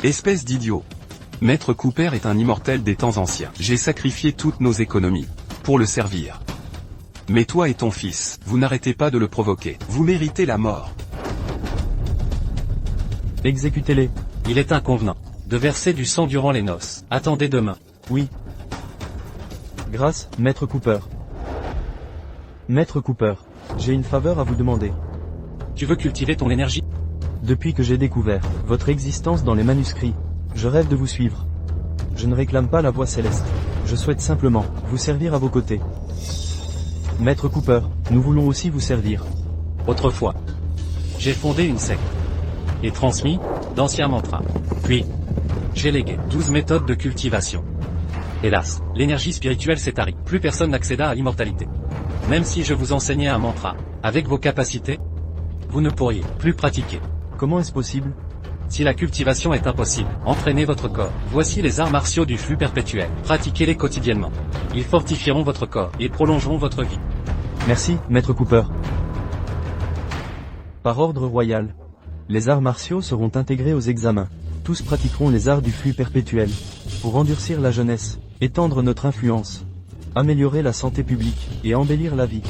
Espèce d'idiot. Maître Cooper est un immortel des temps anciens. J'ai sacrifié toutes nos économies pour le servir. Mais toi et ton fils, vous n'arrêtez pas de le provoquer. Vous méritez la mort. Exécutez-les. Il est inconvenant de verser du sang durant les noces. Attendez demain. Oui. Grâce, Maître Cooper. Maître Cooper, j'ai une faveur à vous demander. Tu veux cultiver ton énergie? Depuis que j'ai découvert votre existence dans les manuscrits, je rêve de vous suivre. Je ne réclame pas la voie céleste. Je souhaite simplement vous servir à vos côtés. Maître Cooper, nous voulons aussi vous servir. Autrefois, j'ai fondé une secte et transmis d'anciens mantras. Puis, j'ai légué 12 méthodes de cultivation. Hélas, l'énergie spirituelle s'est tarie. Plus personne n'accéda à l'immortalité. Même si je vous enseignais un mantra, avec vos capacités, vous ne pourriez plus pratiquer. Comment est-ce possible? Si la cultivation est impossible, entraînez votre corps. Voici les arts martiaux du flux perpétuel. Pratiquez-les quotidiennement. Ils fortifieront votre corps et prolongeront votre vie. Merci, Maître Cooper. Par ordre royal, les arts martiaux seront intégrés aux examens. Tous pratiqueront les arts du flux perpétuel. Pour endurcir la jeunesse, étendre notre influence, améliorer la santé publique, et embellir la vie.